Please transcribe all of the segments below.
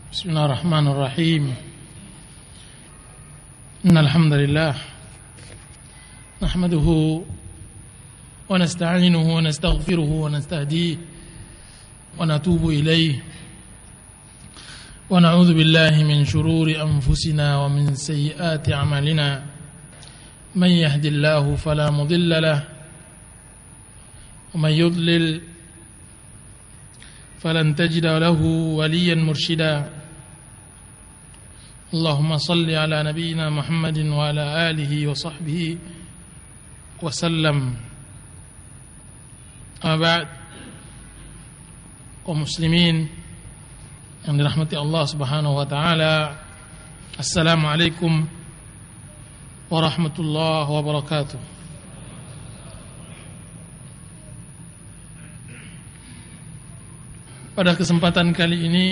بسم الله الرحمن الرحيم إن الحمد لله نحمده ونستعينه ونستغفره ونستهديه ونتوب إليه ونعوذ بالله من شرور أنفسنا ومن سيئات أعمالنا من يهد الله فلا مضل له ومن يضلل فلن تجد له وليا مرشدا اللهم صل على نبينا محمد وعلى آله وصحبه وسلم. Amma ba'd, kaum muslimin yang dirahmati Allah Subhanahu wa taala, assalamualaikum warahmatullahi wabarakatuh. Pada kesempatan kali ini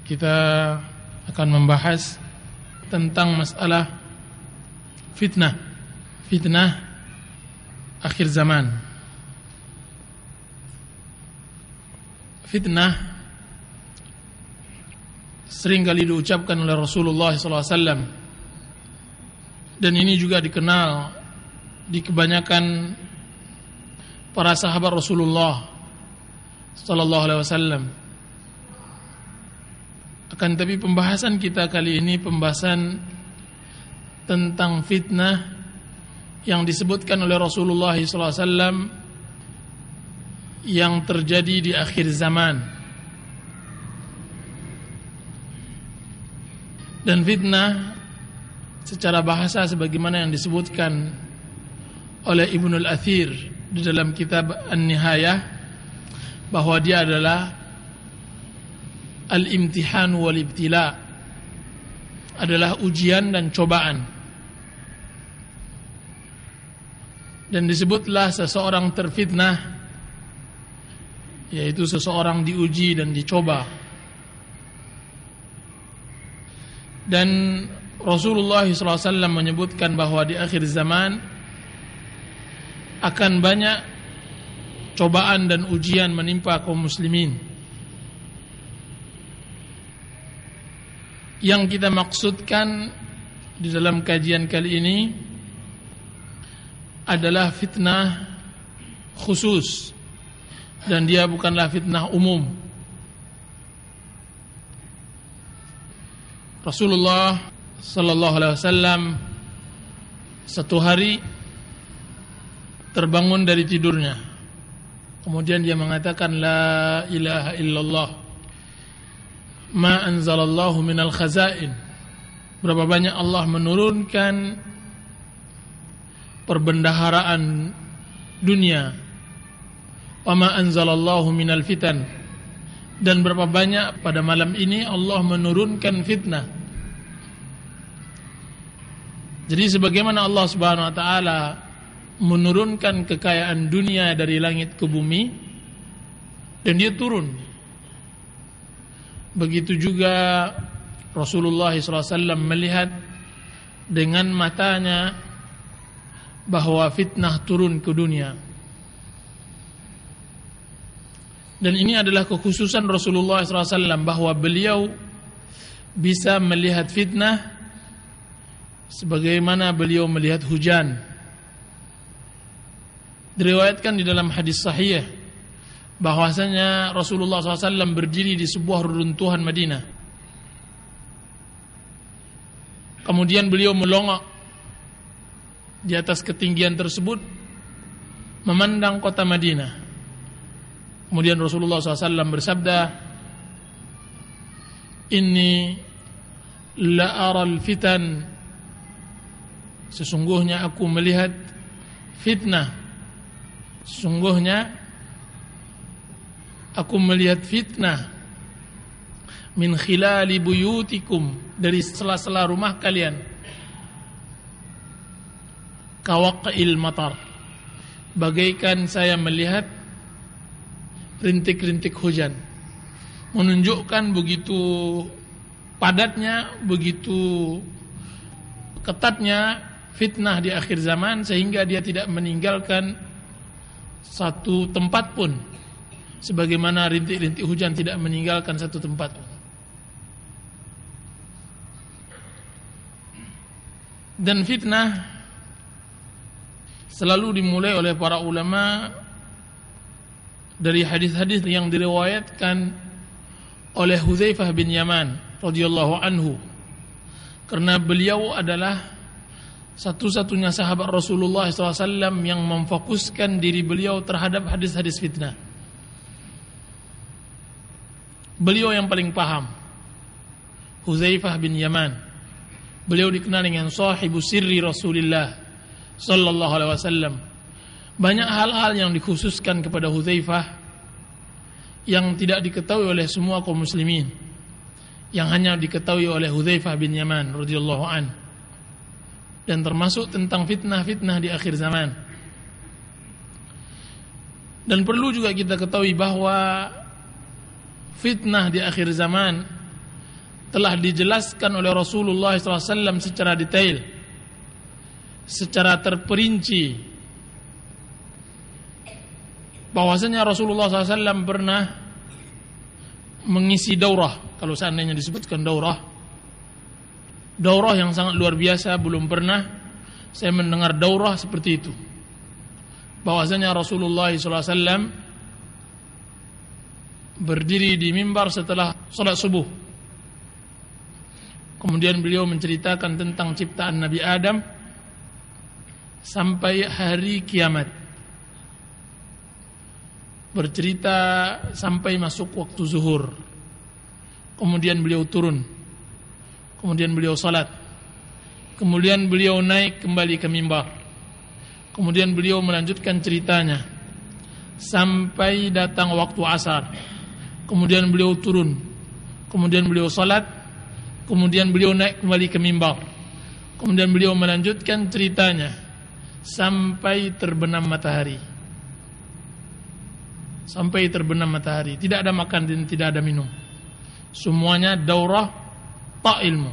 kita akan membahas tentang masalah fitnah akhir zaman. Fitnah sering kali diucapkan oleh Rasulullah SAW, dan ini juga dikenal di kebanyakan para sahabat Rasulullah SAW. Akan tapi pembahasan kita kali ini pembahasan tentang fitnah yang disebutkan oleh Rasulullah SAW yang terjadi di akhir zaman. Dan fitnah secara bahasa sebagaimana yang disebutkan oleh Ibnul Athir di dalam kitab An-Nihayah, bahwa dia adalah al-imtihan wal-ibtila, adalah ujian dan cobaan. Dan disebutlah seseorang terfitnah, yaitu seseorang diuji dan dicoba. Dan Rasulullah SAW menyebutkan bahwa di akhir zaman akan banyak cobaan dan ujian menimpa kaum muslimin. Yang kita maksudkan di dalam kajian kali ini adalah fitnah khusus, dan dia bukanlah fitnah umum. Rasulullah sallallahu alaihi wasallam satu hari terbangun dari tidurnya, kemudian dia mengatakan la ilaha illallah ma anzalallahu minal khazain. Berapa banyak Allah menurunkan perbendaharaan dunia. Wa ma anzalallahu minal fitan. Dan berapa banyak pada malam ini Allah menurunkan fitnah. Jadi sebagaimana Allah Subhanahu wa taala menurunkan kekayaan dunia dari langit ke bumi dan dia turun, begitu juga Rasulullah SAW melihat dengan matanya bahwa fitnah turun ke dunia. Dan ini adalah kekhususan Rasulullah SAW, bahwa beliau bisa melihat fitnah sebagaimana beliau melihat hujan. Diriwayatkan di dalam hadis sahih bahwasanya Rasulullah SAW berdiri di sebuah reruntuhan Madinah. Kemudian beliau melongok di atas ketinggian tersebut, memandang kota Madinah. Kemudian Rasulullah SAW bersabda, Inni la aral fitan, sesungguhnya aku melihat fitnah, sesungguhnya aku melihat fitnah min khilali buyutikum, dari sela-sela rumah kalian, kawaqil matar, bagaikan saya melihat rintik-rintik hujan, menunjukkan begitu padatnya, begitu ketatnya fitnah di akhir zaman, sehingga dia tidak meninggalkan satu tempat pun sebagaimana rintik-rintik hujan tidak meninggalkan satu tempat. Dan fitnah selalu dimulai oleh para ulama dari hadis-hadis yang diriwayatkan oleh Hudzaifah bin Yaman radhiyallahu anhu, karena beliau adalah satu-satunya sahabat Rasulullah SAW yang memfokuskan diri beliau terhadap hadis-hadis fitnah. Beliau yang paling paham, Hudzaifah bin Yaman. Beliau dikenal dengan sahibu sirri Rasulullah sallallahu alaihi wasallam. Banyak hal-hal yang dikhususkan kepada Hudzaifah yang tidak diketahui oleh semua kaum muslimin, yang hanya diketahui oleh Hudzaifah bin Yaman radhiyallahu an. Dan termasuk tentang fitnah-fitnah di akhir zaman. Dan perlu juga kita ketahui bahwa fitnah di akhir zaman telah dijelaskan oleh Rasulullah SAW secara detail, secara terperinci, bahwasanya Rasulullah SAW pernah mengisi daurah. Kalau seandainya disebutkan daurah yang sangat luar biasa, belum pernah saya mendengar daurah seperti itu. Bahwasanya Rasulullah SAW berdiri di mimbar setelah salat subuh. Kemudian beliau menceritakan tentang ciptaan Nabi Adam sampai hari kiamat. Bercerita sampai masuk waktu zuhur. Kemudian beliau turun. Kemudian beliau salat. Kemudian beliau naik kembali ke mimbar. Kemudian beliau melanjutkan ceritanya sampai datang waktu asar. Kemudian beliau turun. Kemudian beliau salat. Kemudian beliau naik kembali ke mimbar. Kemudian beliau melanjutkan ceritanya sampai terbenam matahari. Sampai terbenam matahari. Tidak ada makan dan tidak ada minum. Semuanya daurah tak ilmu.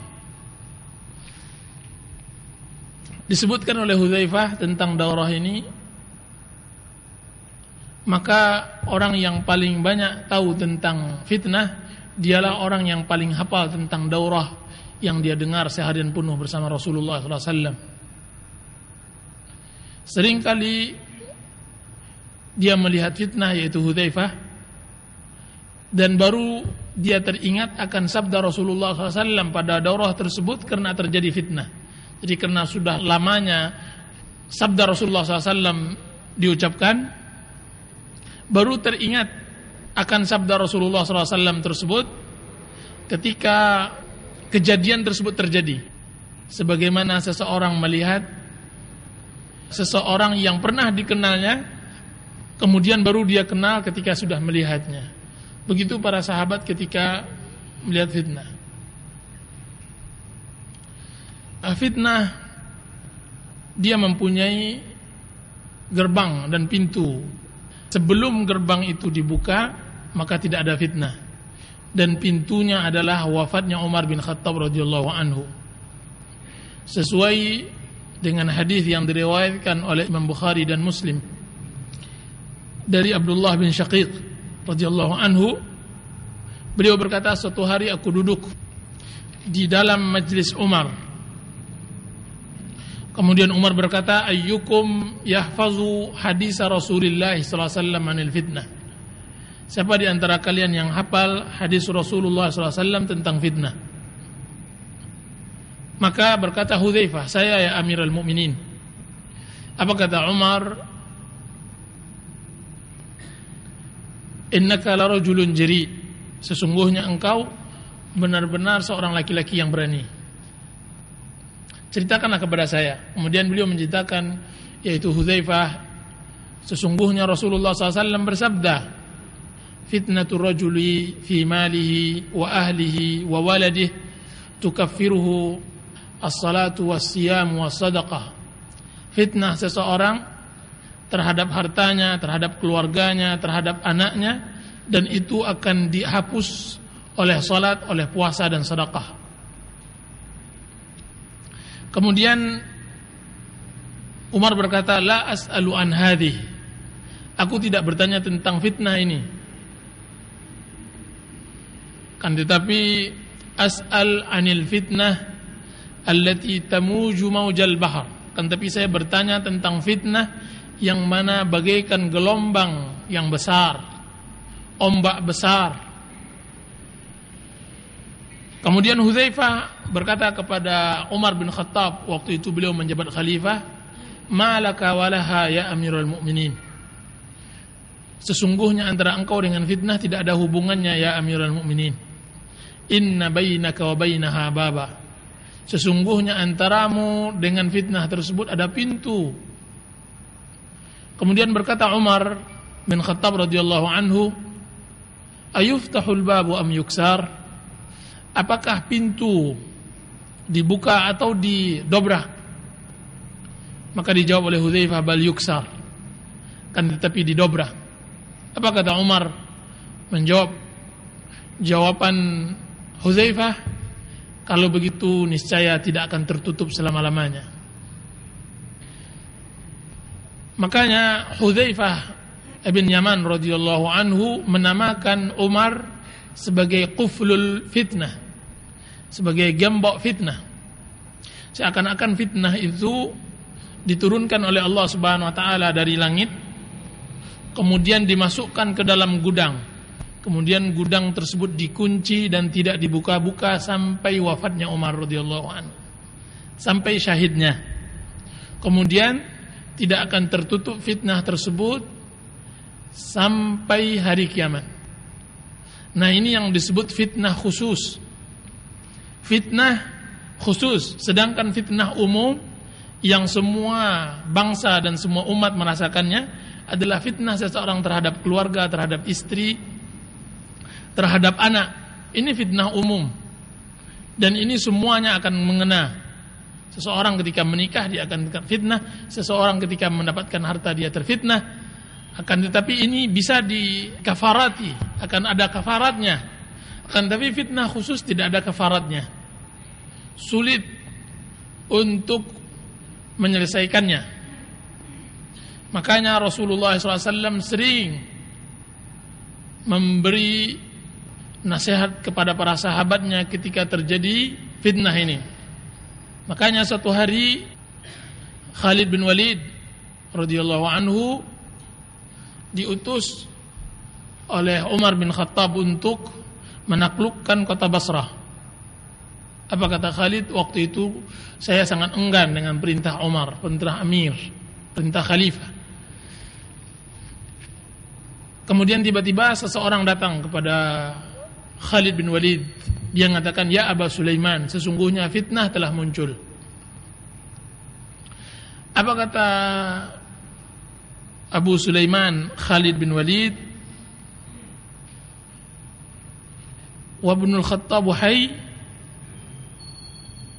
Disebutkan oleh Hudzaifah tentang daurah ini, maka orang yang paling banyak tahu tentang fitnah dialah orang yang paling hafal tentang daurah yang dia dengar seharian penuh bersama Rasulullah SAW. Seringkali dia melihat fitnah, yaitu Hudzaifah, dan baru dia teringat akan sabda Rasulullah SAW pada daurah tersebut karena terjadi fitnah. Jadi karena sudah lamanya sabda Rasulullah SAW diucapkan, baru teringat akan sabda Rasulullah SAW tersebut ketika kejadian tersebut terjadi. Sebagaimana seseorang melihat seseorang yang pernah dikenalnya, kemudian baru dia kenal ketika sudah melihatnya. Begitu para sahabat ketika melihat fitnah. Fitnah dia mempunyai gerbang dan pintu. Sebelum gerbang itu dibuka, maka tidak ada fitnah. Dan pintunya adalah wafatnya Umar bin Khattab radhiyallahu anhu. Sesuai dengan hadis yang diriwayatkan oleh Imam Bukhari dan Muslim dari Abdullah bin Syaqiq radhiyallahu anhu, beliau berkata, suatu hari aku duduk di dalam majlis Umar. Kemudian Umar berkata, ayyukum yahfazu hadisa Rasulullah sallallahu alaihi wasallam anil fitnah. Siapa di antara kalian yang hafal hadis Rasulullah sallallahu alaihi wasallam tentang fitnah? Maka berkata Hudzaifah, saya ya Amirul Mukminin. Apa kata Umar? Innaka larajulun jari. Sesungguhnya engkau benar-benar seorang laki-laki yang berani. Ceritakanlah kepada saya. Kemudian beliau menceritakan, yaitu Hudzaifah, sesungguhnya Rasulullah SAW bersabda, fitnatur rajuli fi malihi wa ahlihi wa waladihi tukaffiruhu as-salatu was-siyam was-sadaqah. Fitnah seseorang terhadap hartanya, terhadap keluarganya, terhadap anaknya, dan itu akan dihapus oleh salat, oleh puasa dan sedekah. Kemudian Umar berkata, la as'alu an hadhihi. Aku tidak bertanya tentang fitnah ini. Kan tetapi as'al anil fitnah allati tamuju maujal bahar. Kan tapi saya bertanya tentang fitnah yang mana bagaikan gelombang yang besar, ombak besar. Kemudian Hudzaifah berkata kepada Umar bin Khattab, waktu itu beliau menjabat khalifah, "Malaka walaha ya Amirul Mukminin." Sesungguhnya antara engkau dengan fitnah tidak ada hubungannya ya Amirul Mukminin. Inna bainaka wa bainaha baba. Sesungguhnya antaramu dengan fitnah tersebut ada pintu. Kemudian berkata Umar bin Khattab radhiyallahu anhu, "Ayuftahul babu am yuksar?" Apakah pintu dibuka atau didobrak? Maka dijawab oleh Hudzaifah, "Bal yuksar." Kan tetapi didobrak. Apa kata Umar? Menjawab jawaban Hudzaifah, "Kalau begitu niscaya tidak akan tertutup selama-lamanya." Makanya Hudzaifah bin Yaman radhiyallahu anhu menamakan Umar sebagai quflul fitnah, sebagai gembok fitnah. Seakan-akan fitnah itu diturunkan oleh Allah Subhanahu wa taala dari langit, kemudian dimasukkan ke dalam gudang. Kemudian gudang tersebut dikunci dan tidak dibuka-buka sampai wafatnya Umar radhiyallahu anhu, sampai syahidnya. Kemudian tidak akan tertutup fitnah tersebut sampai hari kiamat. Nah, ini yang disebut fitnah khusus. Fitnah khusus, sedangkan fitnah umum yang semua bangsa dan semua umat merasakannya adalah fitnah seseorang terhadap keluarga, terhadap istri, terhadap anak. Ini fitnah umum. Dan ini semuanya akan mengena. Seseorang ketika menikah dia akan fitnah, seseorang ketika mendapatkan harta dia terfitnah. Akan tetapi ini bisa dikafarati, akan ada kafaratnya. Akan tetapi fitnah khusus tidak ada kafaratnya. Sulit untuk menyelesaikannya. Makanya Rasulullah SAW sering memberi nasihat kepada para sahabatnya ketika terjadi fitnah ini. Makanya suatu hari Khalid bin Walid radhiyallahu anhu diutus oleh Umar bin Khattab untuk menaklukkan kota Basrah. Apa kata Khalid? Waktu itu saya sangat enggan dengan perintah Umar, perintah Amir, perintah Khalifah. Kemudian tiba-tiba seseorang datang kepada Khalid bin Walid. Dia mengatakan, "Ya Aba Sulaiman, sesungguhnya fitnah telah muncul." Apa kata Abu Sulaiman Khalid bin Walid? "Wa ibnul Khattab hayy."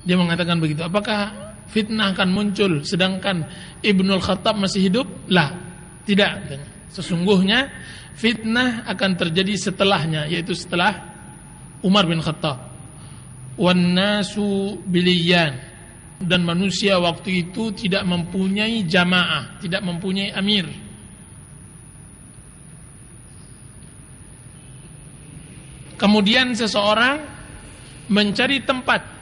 Dia mengatakan begitu. Apakah fitnah akan muncul sedangkan Ibnul Khattab masih hidup? Lah, tidak. Sesungguhnya fitnah akan terjadi setelahnya, yaitu setelah Umar bin Khattab. Wan nasu biliyan, dan manusia waktu itu tidak mempunyai jamaah, tidak mempunyai amir. Kemudian seseorang mencari tempat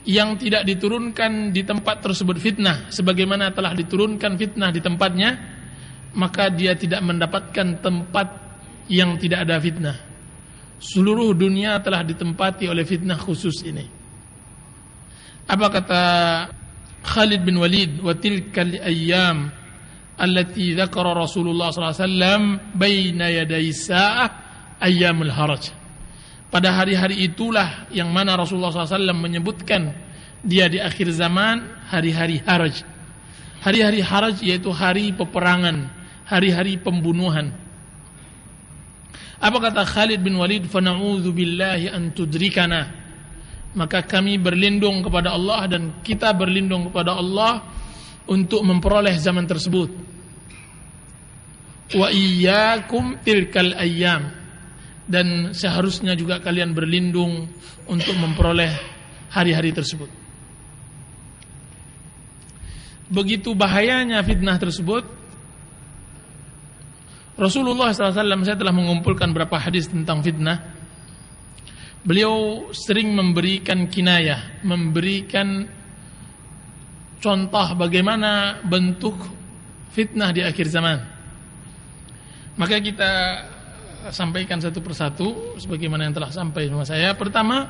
yang tidak diturunkan di tempat tersebut fitnah, sebagaimana telah diturunkan fitnah di tempatnya, maka dia tidak mendapatkan tempat yang tidak ada fitnah. Seluruh dunia telah ditempati oleh fitnah khusus ini. Apa kata Khalid bin Walid? "Wa tilkal ayyam allati dzakara Rasulullah sallallahu alaihi wasallam baina yaday sa'ah ayyamul haraj." Pada hari-hari itulah yang mana Rasulullah SAW menyebutkan dia di akhir zaman, hari-hari haraj. Hari-hari haraj yaitu hari peperangan, hari-hari pembunuhan. Apa kata Khalid bin Walid? "Fana'udzu billahi an tudrikana." Maka kami berlindung kepada Allah dan kita berlindung kepada Allah untuk memperoleh zaman tersebut. "Wa iyyakum tilkal ayyam." Dan seharusnya juga kalian berlindung untuk memperoleh hari-hari tersebut. Begitu bahayanya fitnah tersebut. Rasulullah SAW, saya telah mengumpulkan beberapa hadis tentang fitnah. beliau sering memberikan kinayah, memberikan contoh bagaimana bentuk fitnah di akhir zaman. Maka kita sampaikan satu persatu sebagaimana yang telah sampai sama saya. Pertama,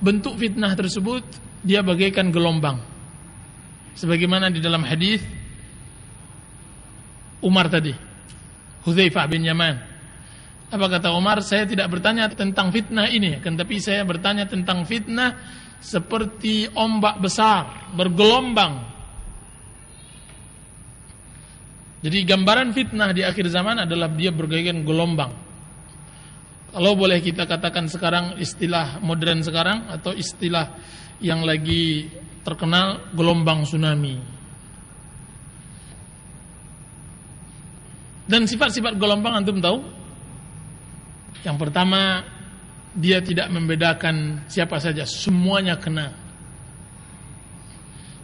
bentuk fitnah tersebut dia bagaikan gelombang. Sebagaimana di dalam hadis Umar tadi, Hudzaifah bin Yaman. Apa kata Umar? Saya tidak bertanya tentang fitnah ini, akan tapi saya bertanya tentang fitnah seperti ombak besar bergelombang. Jadi gambaran fitnah di akhir zaman adalah dia bergaikan gelombang. Kalau boleh kita katakan sekarang istilah modern sekarang atau istilah yang lagi terkenal, gelombang tsunami. Dan sifat-sifat gelombang antum tahu? Yang pertama, dia tidak membedakan siapa saja, semuanya kena.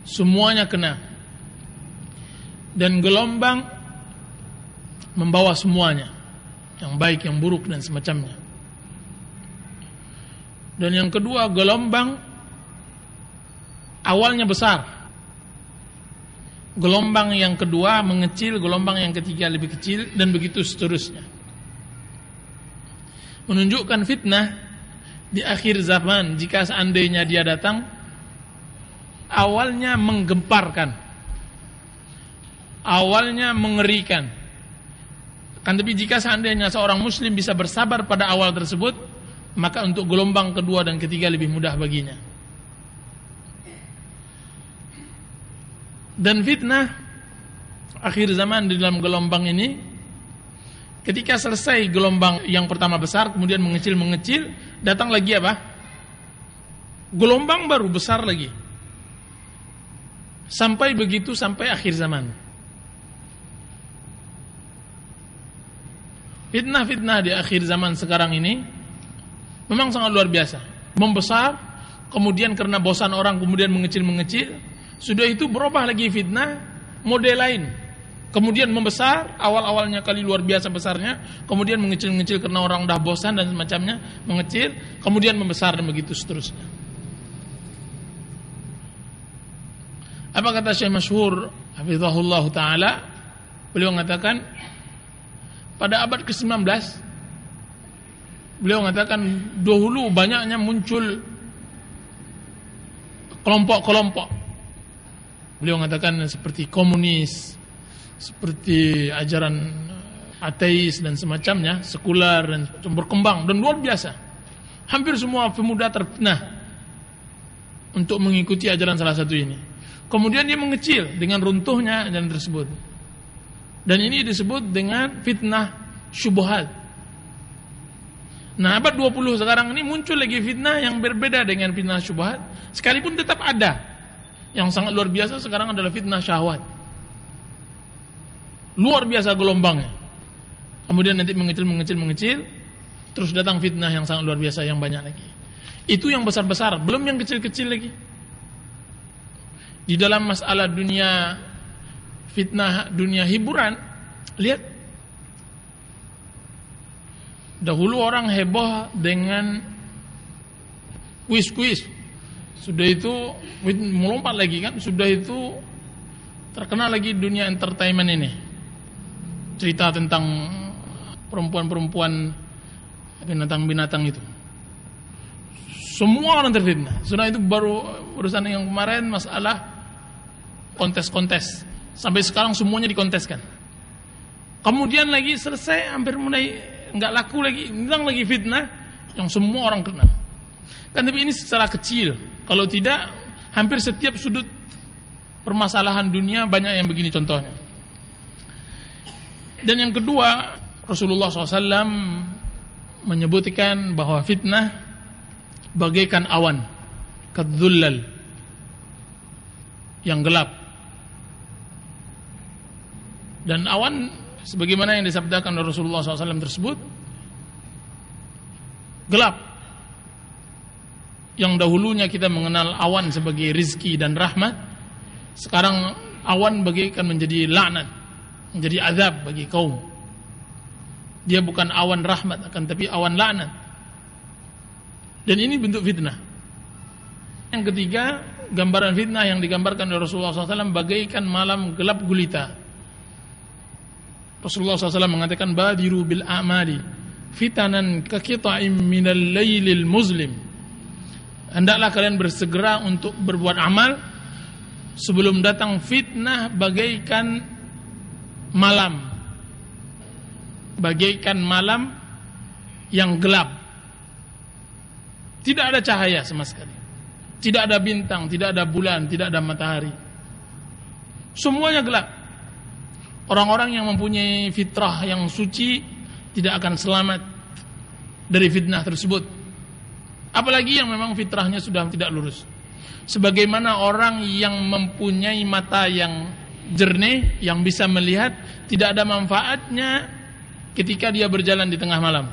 Semuanya kena. Dan gelombang membawa semuanya, yang baik, yang buruk, dan semacamnya. Dan yang kedua, gelombang awalnya besar, gelombang yang kedua mengecil, gelombang yang ketiga lebih kecil, dan begitu seterusnya. Menunjukkan fitnah di akhir zaman, jika seandainya dia datang, awalnya menggemparkan, awalnya mengerikan. Kan tapi jika seandainya seorang muslim bisa bersabar pada awal tersebut, maka untuk gelombang kedua dan ketiga lebih mudah baginya. Dan fitnah akhir zaman di dalam gelombang ini, ketika selesai gelombang yang pertama besar, kemudian mengecil, datang lagi apa? Gelombang baru besar lagi. Sampai begitu sampai akhir zaman. Fitnah-fitnah di akhir zaman sekarang ini memang sangat luar biasa. Membesar, kemudian karena bosan orang kemudian mengecil. Sudah itu berubah lagi fitnah model lain. Kemudian membesar, awal-awalnya kali luar biasa besarnya, kemudian mengecil karena orang dah bosan dan semacamnya, mengecil, kemudian membesar dan begitu seterusnya. Apa kata Syekh Masyhur hafizahullah taala? Beliau mengatakan pada abad ke-19, beliau mengatakan dahulu banyaknya muncul kelompok-kelompok. Beliau mengatakan seperti komunis, seperti ajaran ateis dan semacamnya, sekular dan berkembang dan luar biasa. Hampir semua pemuda terfitnah untuk mengikuti ajaran salah satu ini. Kemudian dia mengecil dengan runtuhnya ajaran tersebut. Dan ini disebut dengan fitnah syubhat. Nah, abad 20 sekarang ini muncul lagi fitnah yang berbeda dengan fitnah syubhat, sekalipun tetap ada. Yang sangat luar biasa sekarang adalah fitnah syahwat. Luar biasa gelombangnya. Kemudian nanti mengecil, terus datang fitnah yang sangat luar biasa yang banyak lagi. Itu yang besar-besar, belum yang kecil-kecil lagi. Di dalam masalah dunia fitnah, dunia hiburan, lihat. Dahulu orang heboh dengan kuis-kuis. Sudah itu melompat lagi kan, sudah itu terkenal lagi dunia entertainment ini. Cerita tentang perempuan-perempuan, binatang-binatang itu. Semua orang terfitnah. Sudah itu baru urusan yang kemarin masalah kontes-kontes. Sampai sekarang semuanya dikonteskan. Kemudian lagi selesai, hampir mulai enggak laku lagi, hilang lagi fitnah yang semua orang kena. Kan tapi ini secara kecil. Kalau tidak, hampir setiap sudut permasalahan dunia banyak yang begini contohnya. Dan yang kedua, Rasulullah SAW menyebutkan bahwa fitnah bagaikan awan, kadzullal, yang gelap. Dan awan sebagaimana yang disabdakan oleh Rasulullah SAW tersebut gelap. Yang dahulunya kita mengenal awan sebagai rizki dan rahmat, sekarang awan bagaikan menjadi laknat, menjadi azab bagi kaum. Dia bukan awan rahmat, akan tapi awan laknat. Dan ini bentuk fitnah. Yang ketiga, gambaran fitnah yang digambarkan oleh Rasulullah SAW bagaikan malam gelap gulita. Rasulullah SAW mengatakan, badiru bil a'mali fitanan kaqita'im minal lailil muzlim. Hendaklah kalian bersegera untuk berbuat amal sebelum datang fitnah bagaikan malam yang gelap. Tidak ada cahaya sama sekali. Tidak ada bintang, tidak ada bulan, tidak ada matahari. Semuanya gelap. Orang-orang yang mempunyai fitrah yang suci tidak akan selamat dari fitnah tersebut. Apalagi yang memang fitrahnya sudah tidak lurus. Sebagaimana orang yang mempunyai mata yang jernih, yang bisa melihat, tidak ada manfaatnya ketika dia berjalan di tengah malam.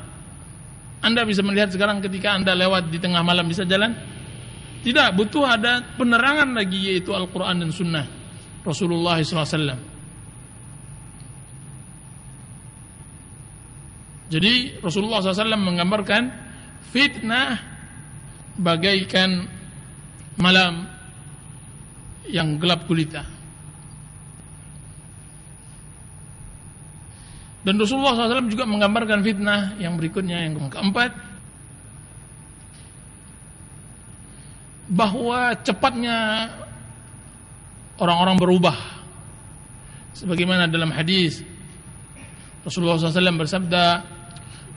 Anda bisa melihat sekarang ketika Anda lewat di tengah malam bisa jalan? Tidak, butuh ada penerangan lagi, yaitu Al-Quran dan Sunnah Rasulullah SAW. Jadi Rasulullah SAW menggambarkan fitnah bagaikan malam yang gelap gulita. Dan Rasulullah SAW juga menggambarkan fitnah yang berikutnya, yang keempat, bahwa cepatnya orang-orang berubah. Sebagaimana dalam hadis Rasulullah SAW bersabda,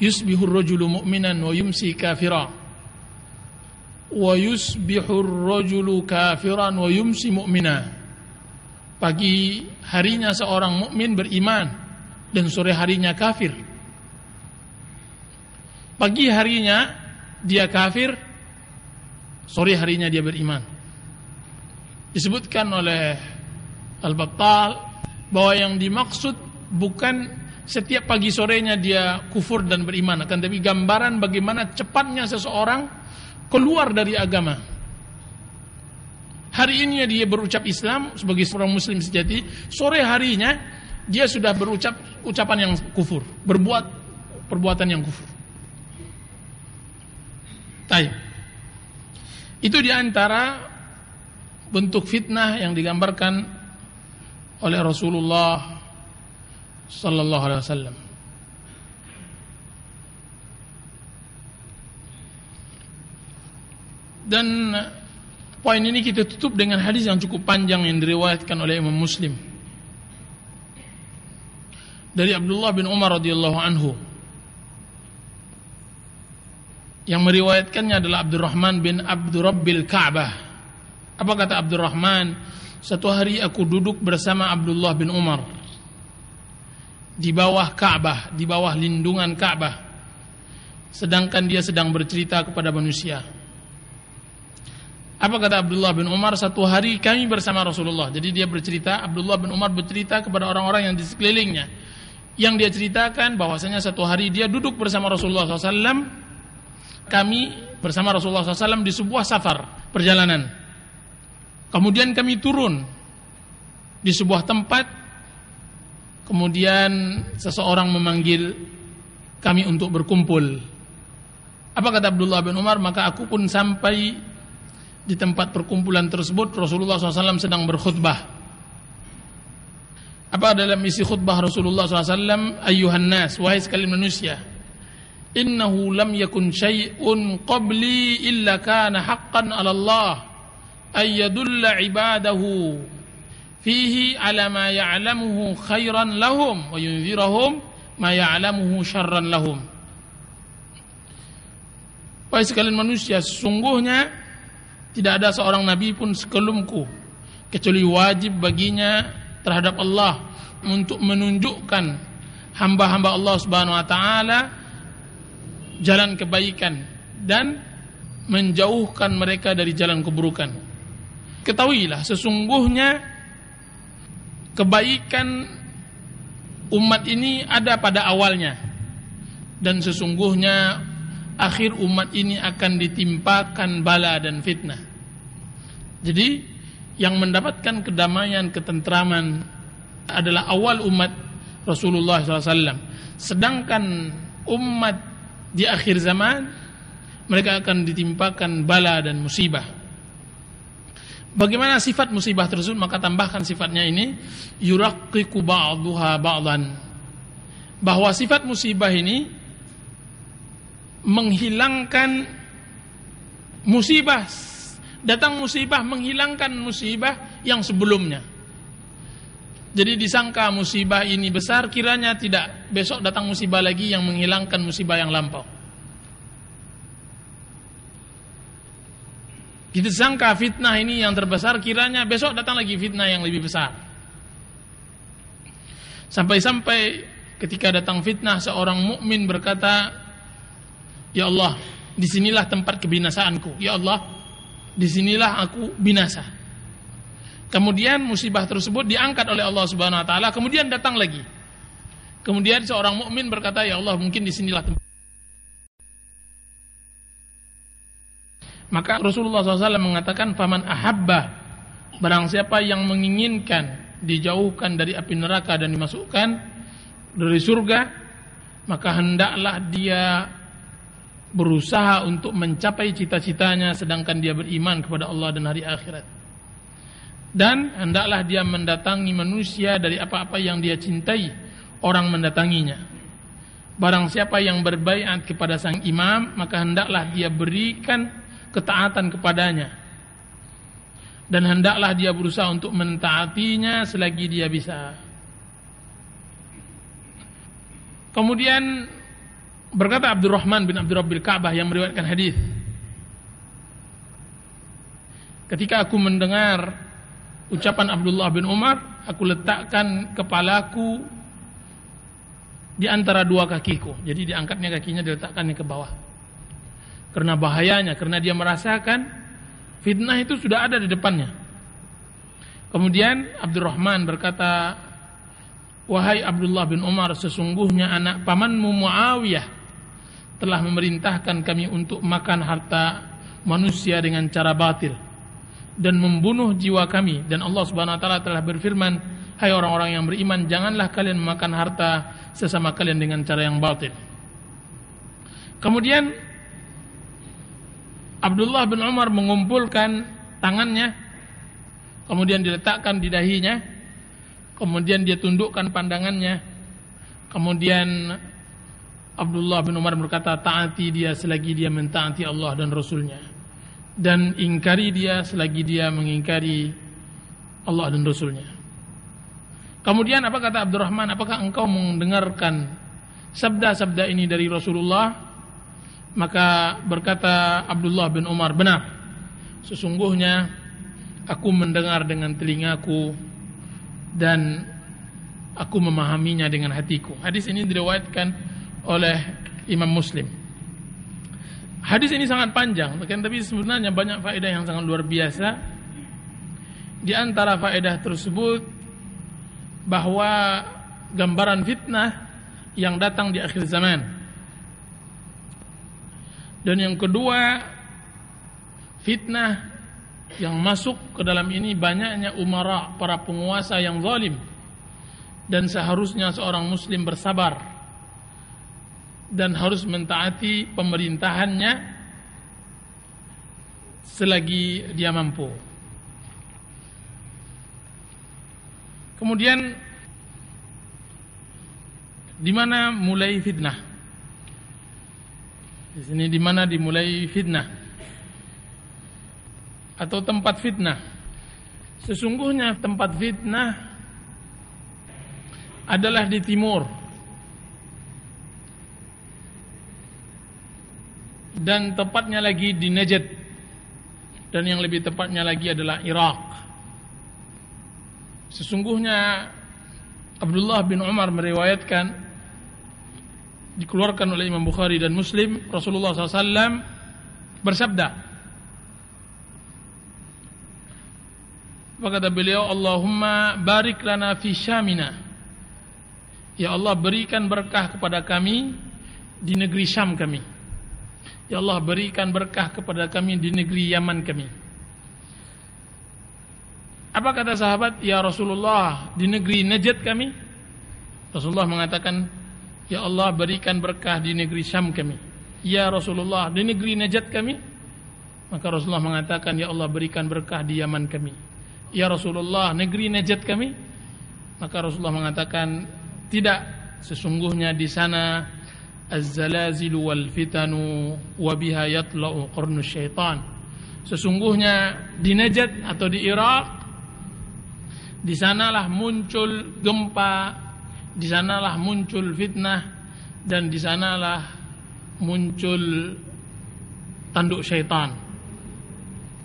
yusbihur rajulu mu'minan wa yumsi kafira, wa yusbihur rajulu kafiran wa yumsi mu'mina. Pagi harinya seorang mukmin beriman dan sore harinya kafir. Pagi harinya dia kafir, sore harinya dia beriman. Disebutkan oleh Al-Battal bahwa yang dimaksud bukan setiap pagi sorenya dia kufur dan beriman, akan tapi gambaran bagaimana cepatnya seseorang keluar dari agama. Hari ini dia berucap Islam sebagai seorang muslim sejati, sore harinya dia sudah berucap ucapan yang kufur, berbuat perbuatan yang kufur. Baik. Itu diantara bentuk fitnah yang digambarkan oleh Rasulullah sallallahu alaihi wasallam. Dan poin ini kita tutup dengan hadis yang cukup panjang yang diriwayatkan oleh Imam Muslim dari Abdullah bin Umar radhiyallahu anhu. Yang meriwayatkannya adalah Abdurrahman bin Abdurrabbil Ka'bah. Apa kata Abdurrahman? Satu hari aku duduk bersama Abdullah bin Umar di bawah Ka'bah, di bawah lindungan Ka'bah, sedangkan dia sedang bercerita kepada manusia. Apa kata Abdullah bin Umar? Satu hari kami bersama Rasulullah. Jadi dia bercerita, Abdullah bin Umar bercerita kepada orang-orang yang di sekelilingnya. Yang dia ceritakan bahwasanya satu hari dia duduk bersama Rasulullah SAW. Kami bersama Rasulullah SAW di sebuah safar, perjalanan. Kemudian kami turun di sebuah tempat. Kemudian seseorang memanggil kami untuk berkumpul. Apa kata Abdullah bin Umar? Maka aku pun sampai di tempat perkumpulan tersebut. Rasulullah SAW sedang berkhutbah. Apa dalam isi khutbah Rasulullah SAW? Ayyuhan nas, wahai sekalian manusia, innahu lam yakun syai'un qabli illa kana haqqan 'ala Allah ay yadulla ibadahu fihi 'ala ma ya'lamuhu khairan lahum wa yunzirahum ma ya'lamuhu syarran lahum. Wahai sekalian manusia, sesungguhnya tidak ada seorang nabi pun sebelumku kecuali wajib baginya terhadap Allah untuk menunjukkan hamba-hamba Allah Subhanahu wa taala jalan kebaikan dan menjauhkan mereka dari jalan keburukan. Ketahuilah sesungguhnya kebaikan umat ini ada pada awalnya, dan sesungguhnya akhir umat ini akan ditimpakan bala dan fitnah. Jadi yang mendapatkan kedamaian, ketentraman adalah awal umat Rasulullah SAW. Sedangkan umat di akhir zaman mereka akan ditimpakan bala dan musibah. Bagaimana sifat musibah tersebut? Maka tambahkan sifatnya ini, yuraqqiqu ba'duha ba'dan, bahwa sifat musibah ini menghilangkan musibah, datang musibah menghilangkan musibah yang sebelumnya. Jadi disangka musibah ini besar, kiranya tidak, besok datang musibah lagi yang menghilangkan musibah yang lampau. Kita sangka fitnah ini yang terbesar, kiranya besok datang lagi fitnah yang lebih besar. Sampai-sampai ketika datang fitnah, seorang mukmin berkata, ya Allah, disinilah tempat kebinasaanku. Ya Allah, disinilah aku binasa. Kemudian musibah tersebut diangkat oleh Allah Subhanahu Wa Taala. Kemudian datang lagi. Kemudian seorang mukmin berkata, ya Allah, mungkin disinilah tempat. Maka Rasulullah SAW mengatakan, faman ahabba, barang siapa yang menginginkan dijauhkan dari api neraka dan dimasukkan dari surga, maka hendaklah dia berusaha untuk mencapai cita-citanya sedangkan dia beriman kepada Allah dan hari akhirat. Dan hendaklah dia mendatangi manusia dari apa-apa yang dia cintai orang mendatanginya. Barang siapa yang berbaiat kepada sang imam, maka hendaklah dia berikan ketaatan kepadanya, dan hendaklah dia berusaha untuk mentaatinya selagi dia bisa. Kemudian berkata Abdurrahman bin Abdul Rabbil Ka'bah yang meriwayatkan hadis, ketika aku mendengar ucapan Abdullah bin Umar, aku letakkan kepalaku di antara dua kakiku. Jadi diangkatnya kakinya, diletakkannya ke bawah. Karena bahayanya, karena dia merasakan fitnah itu sudah ada di depannya. Kemudian Abdurrahman berkata, wahai Abdullah bin Umar, sesungguhnya anak pamanmu Muawiyah telah memerintahkan kami untuk makan harta manusia dengan cara batil dan membunuh jiwa kami. Dan Allah Subhanahu Wa Taala telah berfirman, hai orang-orang yang beriman, janganlah kalian memakan harta sesama kalian dengan cara yang batil. Kemudian Abdullah bin Umar mengumpulkan tangannya, kemudian diletakkan di dahinya, kemudian dia tundukkan pandangannya. Kemudian Abdullah bin Umar berkata, taati dia selagi dia mentaati Allah dan Rasulnya, dan ingkari dia selagi dia mengingkari Allah dan Rasulnya. Kemudian apa kata Abdurrahman, apakah engkau mendengarkan sabda-sabda ini dari Rasulullah? Maka berkata Abdullah bin Umar, benar, sesungguhnya aku mendengar dengan telingaku dan aku memahaminya dengan hatiku. Hadis ini diriwayatkan oleh Imam Muslim. Hadis ini sangat panjang, tapi sebenarnya banyak faedah yang sangat luar biasa. Di antara faedah tersebut bahwa gambaran fitnah yang datang di akhir zaman. Dan yang kedua, fitnah yang masuk ke dalam ini banyaknya umara, para penguasa yang zalim, dan seharusnya seorang muslim bersabar dan harus mentaati pemerintahannya selagi dia mampu. Kemudian di mana mulai fitnah? Di sini di mana dimulai fitnah atau tempat fitnah? Sesungguhnya tempat fitnah adalah di timur, dan tepatnya lagi di Najd, dan yang lebih tepatnya lagi adalah Irak. Sesungguhnya Abdullah bin Umar meriwayatkan, dikeluarkan oleh Imam Bukhari dan Muslim, Rasulullah SAW bersabda, kata beliau, Allahumma barik lana fi syamina, ya Allah berikan berkah kepada kami di negeri Syam kami. Ya Allah berikan berkah kepada kami di negeri Yaman kami. Apa kata sahabat? Ya Rasulullah, di negeri Najd kami. Rasulullah mengatakan, ya Allah berikan berkah di negeri Syam kami. ya Rasulullah, di negeri najat kami? Maka Rasulullah mengatakan, ya Allah berikan berkah di Yaman kami. Ya Rasulullah, negeri najat kami? Maka Rasulullah mengatakan, tidak, sesungguhnya di sana az-zalazilu wal fitanu wa biha yatla'u qarnu syaitan. Sesungguhnya di Najd atau di Irak, di sanalah muncul gempa, di sanalah muncul fitnah, dan di sanalah muncul tanduk syaitan.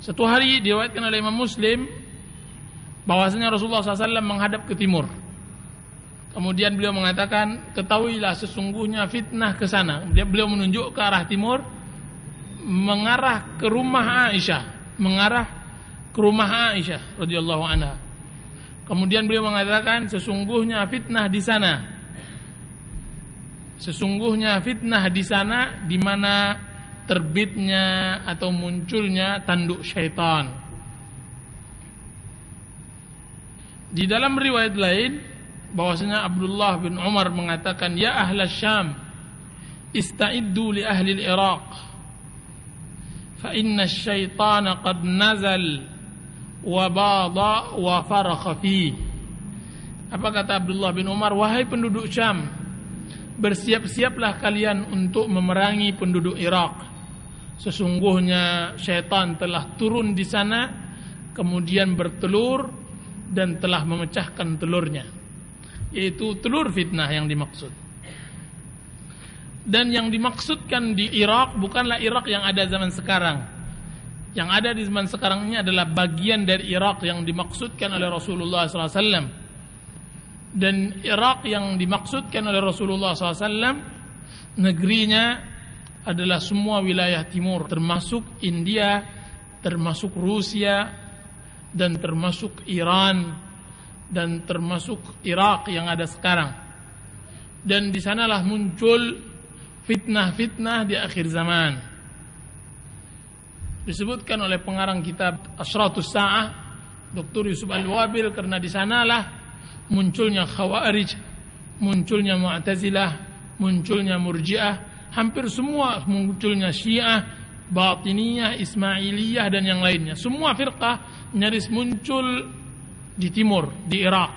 Satu hari diriwayatkan oleh Imam Muslim bahwasanya Rasulullah SAW menghadap ke timur. Kemudian beliau mengatakan, ketahuilah sesungguhnya fitnah ke sana. Beliau menunjuk ke arah timur, mengarah ke rumah Aisyah radhiyallahu anha. Kemudian beliau mengatakan, sesungguhnya fitnah di sana. Sesungguhnya fitnah di sana di mana terbitnya atau munculnya tanduk syaitan. Di dalam riwayat lain bahwasanya Abdullah bin Umar mengatakan, ya ahla Syam, ista'iddu li ahli al-Iraq, fa inna asy-syaitana qad nazal wa bada wa farakha fi. Apa kata Abdullah bin Umar? Wahai penduduk Syam, bersiap-siaplah kalian untuk memerangi penduduk Irak. Sesungguhnya syaitan telah turun di sana, kemudian bertelur dan telah memecahkan telurnya, yaitu telur fitnah yang dimaksud. Dan yang dimaksudkan di Irak bukanlah Irak yang ada zaman sekarang. Yang ada di zaman sekarang ini adalah bagian dari Irak yang dimaksudkan oleh Rasulullah SAW. Dan Irak yang dimaksudkan oleh Rasulullah SAW, negerinya adalah semua wilayah timur, termasuk India, termasuk Rusia, dan termasuk Iran, dan termasuk Irak yang ada sekarang. Dan di sanalah muncul fitnah-fitnah di akhir zaman. Disebutkan oleh pengarang kitab Asyratus Sa'ah, Dr. Yusuf Al-Wabil, karena di sanalah munculnya Khawarij, munculnya Mu'tazilah, munculnya Murji'ah, hampir semua munculnya Syiah, Batiniyah, Ismailiyah, dan yang lainnya. Semua firqah nyaris muncul di timur, di Irak.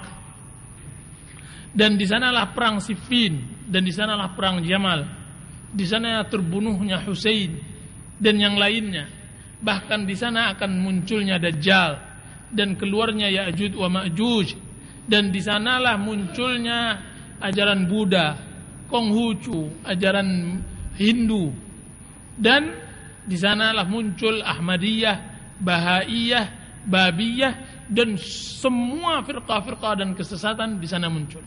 Dan di sanalah perang Siffin, dan di sanalah perang Jamal. Di sana terbunuhnya Husain dan yang lainnya. Bahkan di sana akan munculnya Dajjal dan keluarnya Ya'juj wa Ma'juj. Dan di sanalah munculnya ajaran Buddha, Konghucu, ajaran Hindu. Dan di sanalah muncul Ahmadiyah, Bahaiyah, Babiyah, dan semua firqah-firqah dan kesesatan di sana muncul.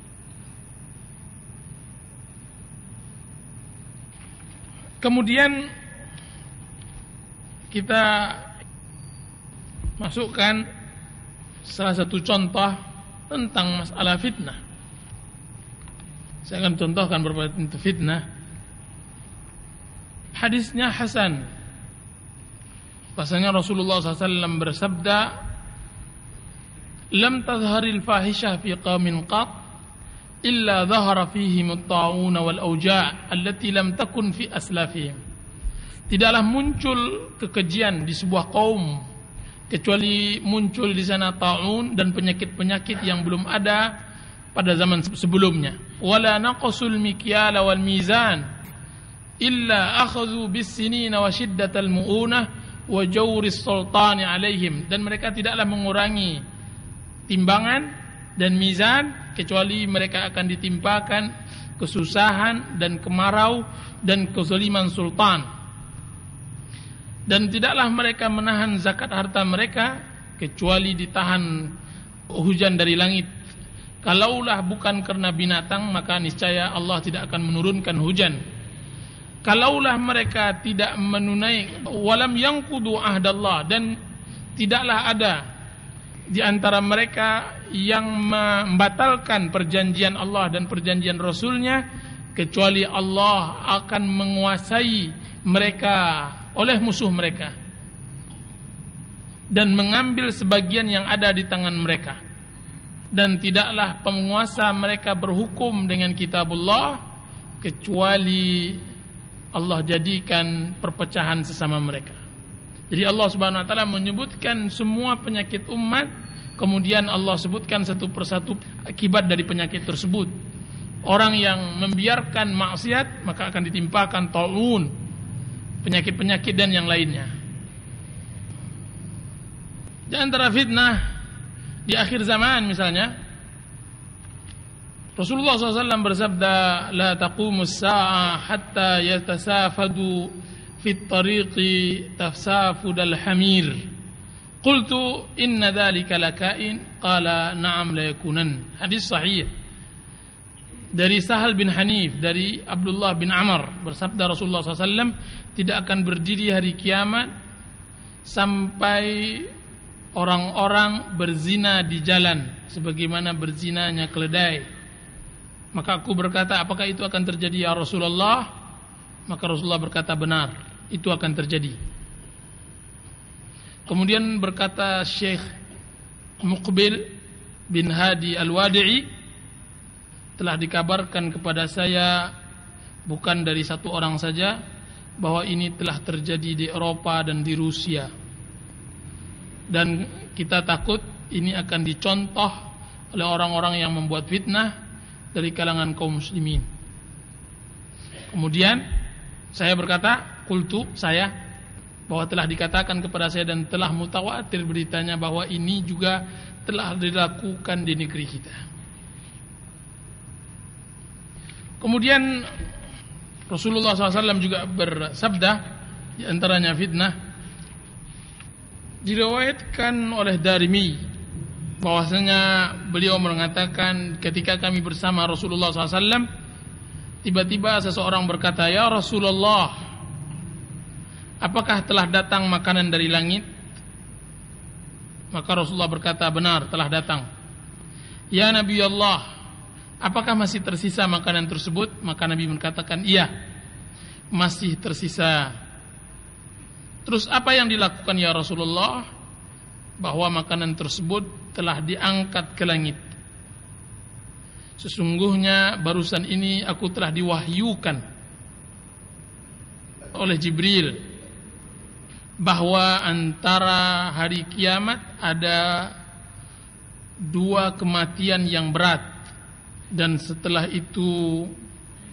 Kemudian kita masukkan salah satu contoh tentang masalah fitnah. Saya akan contohkan beberapa tentang fitnah. Hadisnya hasan. Bahasanya Rasulullah SAW bersabda, "Lam tazharil fahisyah fi qaumin qat illa dhahara fihim at-ta'un wal awja' allati lam takun fi aslafihim." Tidaklah muncul kekejian di sebuah kaum kecuali muncul di sana ta'un dan penyakit-penyakit yang belum ada pada zaman sebelumnya. Wala naqasul mikyala wal mizan illa akhadhu bis-sinina wa shiddatal mu'unah wa jawris sultani alaihim. Dan mereka tidaklah mengurangi timbangan dan mizan kecuali mereka akan ditimpakan kesusahan dan kemarau dan kezaliman sultan. Dan tidaklah mereka menahan zakat harta mereka kecuali ditahan hujan dari langit. Kalaulah bukan karena binatang, maka niscaya Allah tidak akan menurunkan hujan. Kalaulah mereka tidak menunaikan walam yanqudu ahdallah, dan tidaklah ada di antara mereka yang membatalkan perjanjian Allah dan perjanjian Rasulnya, kecuali Allah akan menguasai mereka oleh musuh mereka dan mengambil sebagian yang ada di tangan mereka. Dan tidaklah penguasa mereka berhukum dengan kitabullah kecuali Allah jadikan perpecahan sesama mereka. Jadi Allah Subhanahu wa taala menyebutkan semua penyakit umat, kemudian Allah sebutkan satu persatu akibat dari penyakit tersebut. Orang yang membiarkan maksiat maka akan ditimpakan taun, penyakit-penyakit dan yang lainnya. Di antara fitnah di akhir zaman misalnya, Rasulullah SAW bersabda, la taqumus sa'a hatta yatasafadu fit tariqi tafsafudal hamir. Qultu inna dhalika lakain, qala na'am la yakunan. Hadis sahih dari Sahal bin Hanif dari Abdullah bin Amr, bersabda Rasulullah SAW, tidak akan berdiri hari kiamat sampai orang-orang berzina di jalan sebagaimana berzinanya keledai. Maka aku berkata, apakah itu akan terjadi ya Rasulullah? Maka Rasulullah berkata, benar, itu akan terjadi. Kemudian berkata Syekh Muqbil bin Hadi Al-Wadi'i, telah dikabarkan kepada saya bukan dari satu orang saja bahwa ini telah terjadi di Eropa dan di Rusia. Dan kita takut ini akan dicontoh oleh orang-orang yang membuat fitnah dari kalangan kaum muslimin. Kemudian saya berkata, qultu, saya, bahwa telah dikatakan kepada saya dan telah mutawatir beritanya bahwa ini juga telah dilakukan di negeri kita. Kemudian Rasulullah SAW juga bersabda, di antaranya fitnah, diriwayatkan oleh Darimi bahwasanya beliau mengatakan, ketika kami bersama Rasulullah SAW, tiba-tiba seseorang berkata, ya Rasulullah, apakah telah datang makanan dari langit? Maka Rasulullah berkata, benar, telah datang. Ya Nabi Allah, apakah masih tersisa makanan tersebut? Maka Nabi mengatakan, iya, masih tersisa. Terus apa yang dilakukan ya Rasulullah? Bahwa makanan tersebut telah diangkat ke langit. Sesungguhnya barusan ini aku telah diwahyukan oleh Jibril bahwa antara hari kiamat ada dua kematian yang berat, dan setelah itu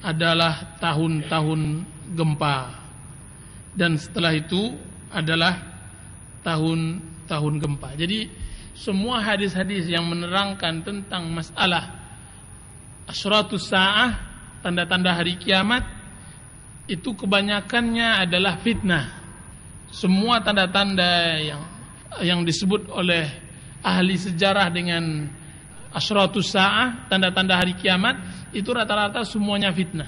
adalah tahun-tahun gempa, dan setelah itu adalah tahun-tahun gempa. Jadi semua hadis-hadis yang menerangkan tentang masalah asyratus sa'ah, tanda-tanda hari kiamat, itu kebanyakannya adalah fitnah. Semua tanda-tanda yang disebut oleh ahli sejarah dengan asyratus sa'ah, tanda-tanda hari kiamat, itu rata-rata semuanya fitnah.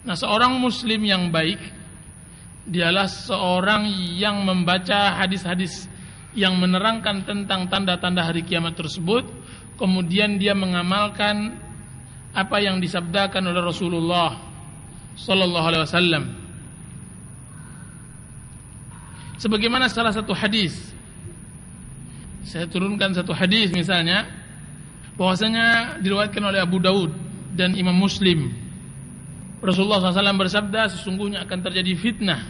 Nah, seorang muslim yang baik dialah seorang yang membaca hadis-hadis yang menerangkan tentang tanda-tanda hari kiamat tersebut, kemudian dia mengamalkan apa yang disabdakan oleh Rasulullah sallallahu alaihi wasallam. Sebagaimana salah satu hadis, saya turunkan satu hadis misalnya, bahwasanya diriwayatkan oleh Abu Daud dan Imam Muslim. Rasulullah SAW bersabda, sesungguhnya akan terjadi fitnah.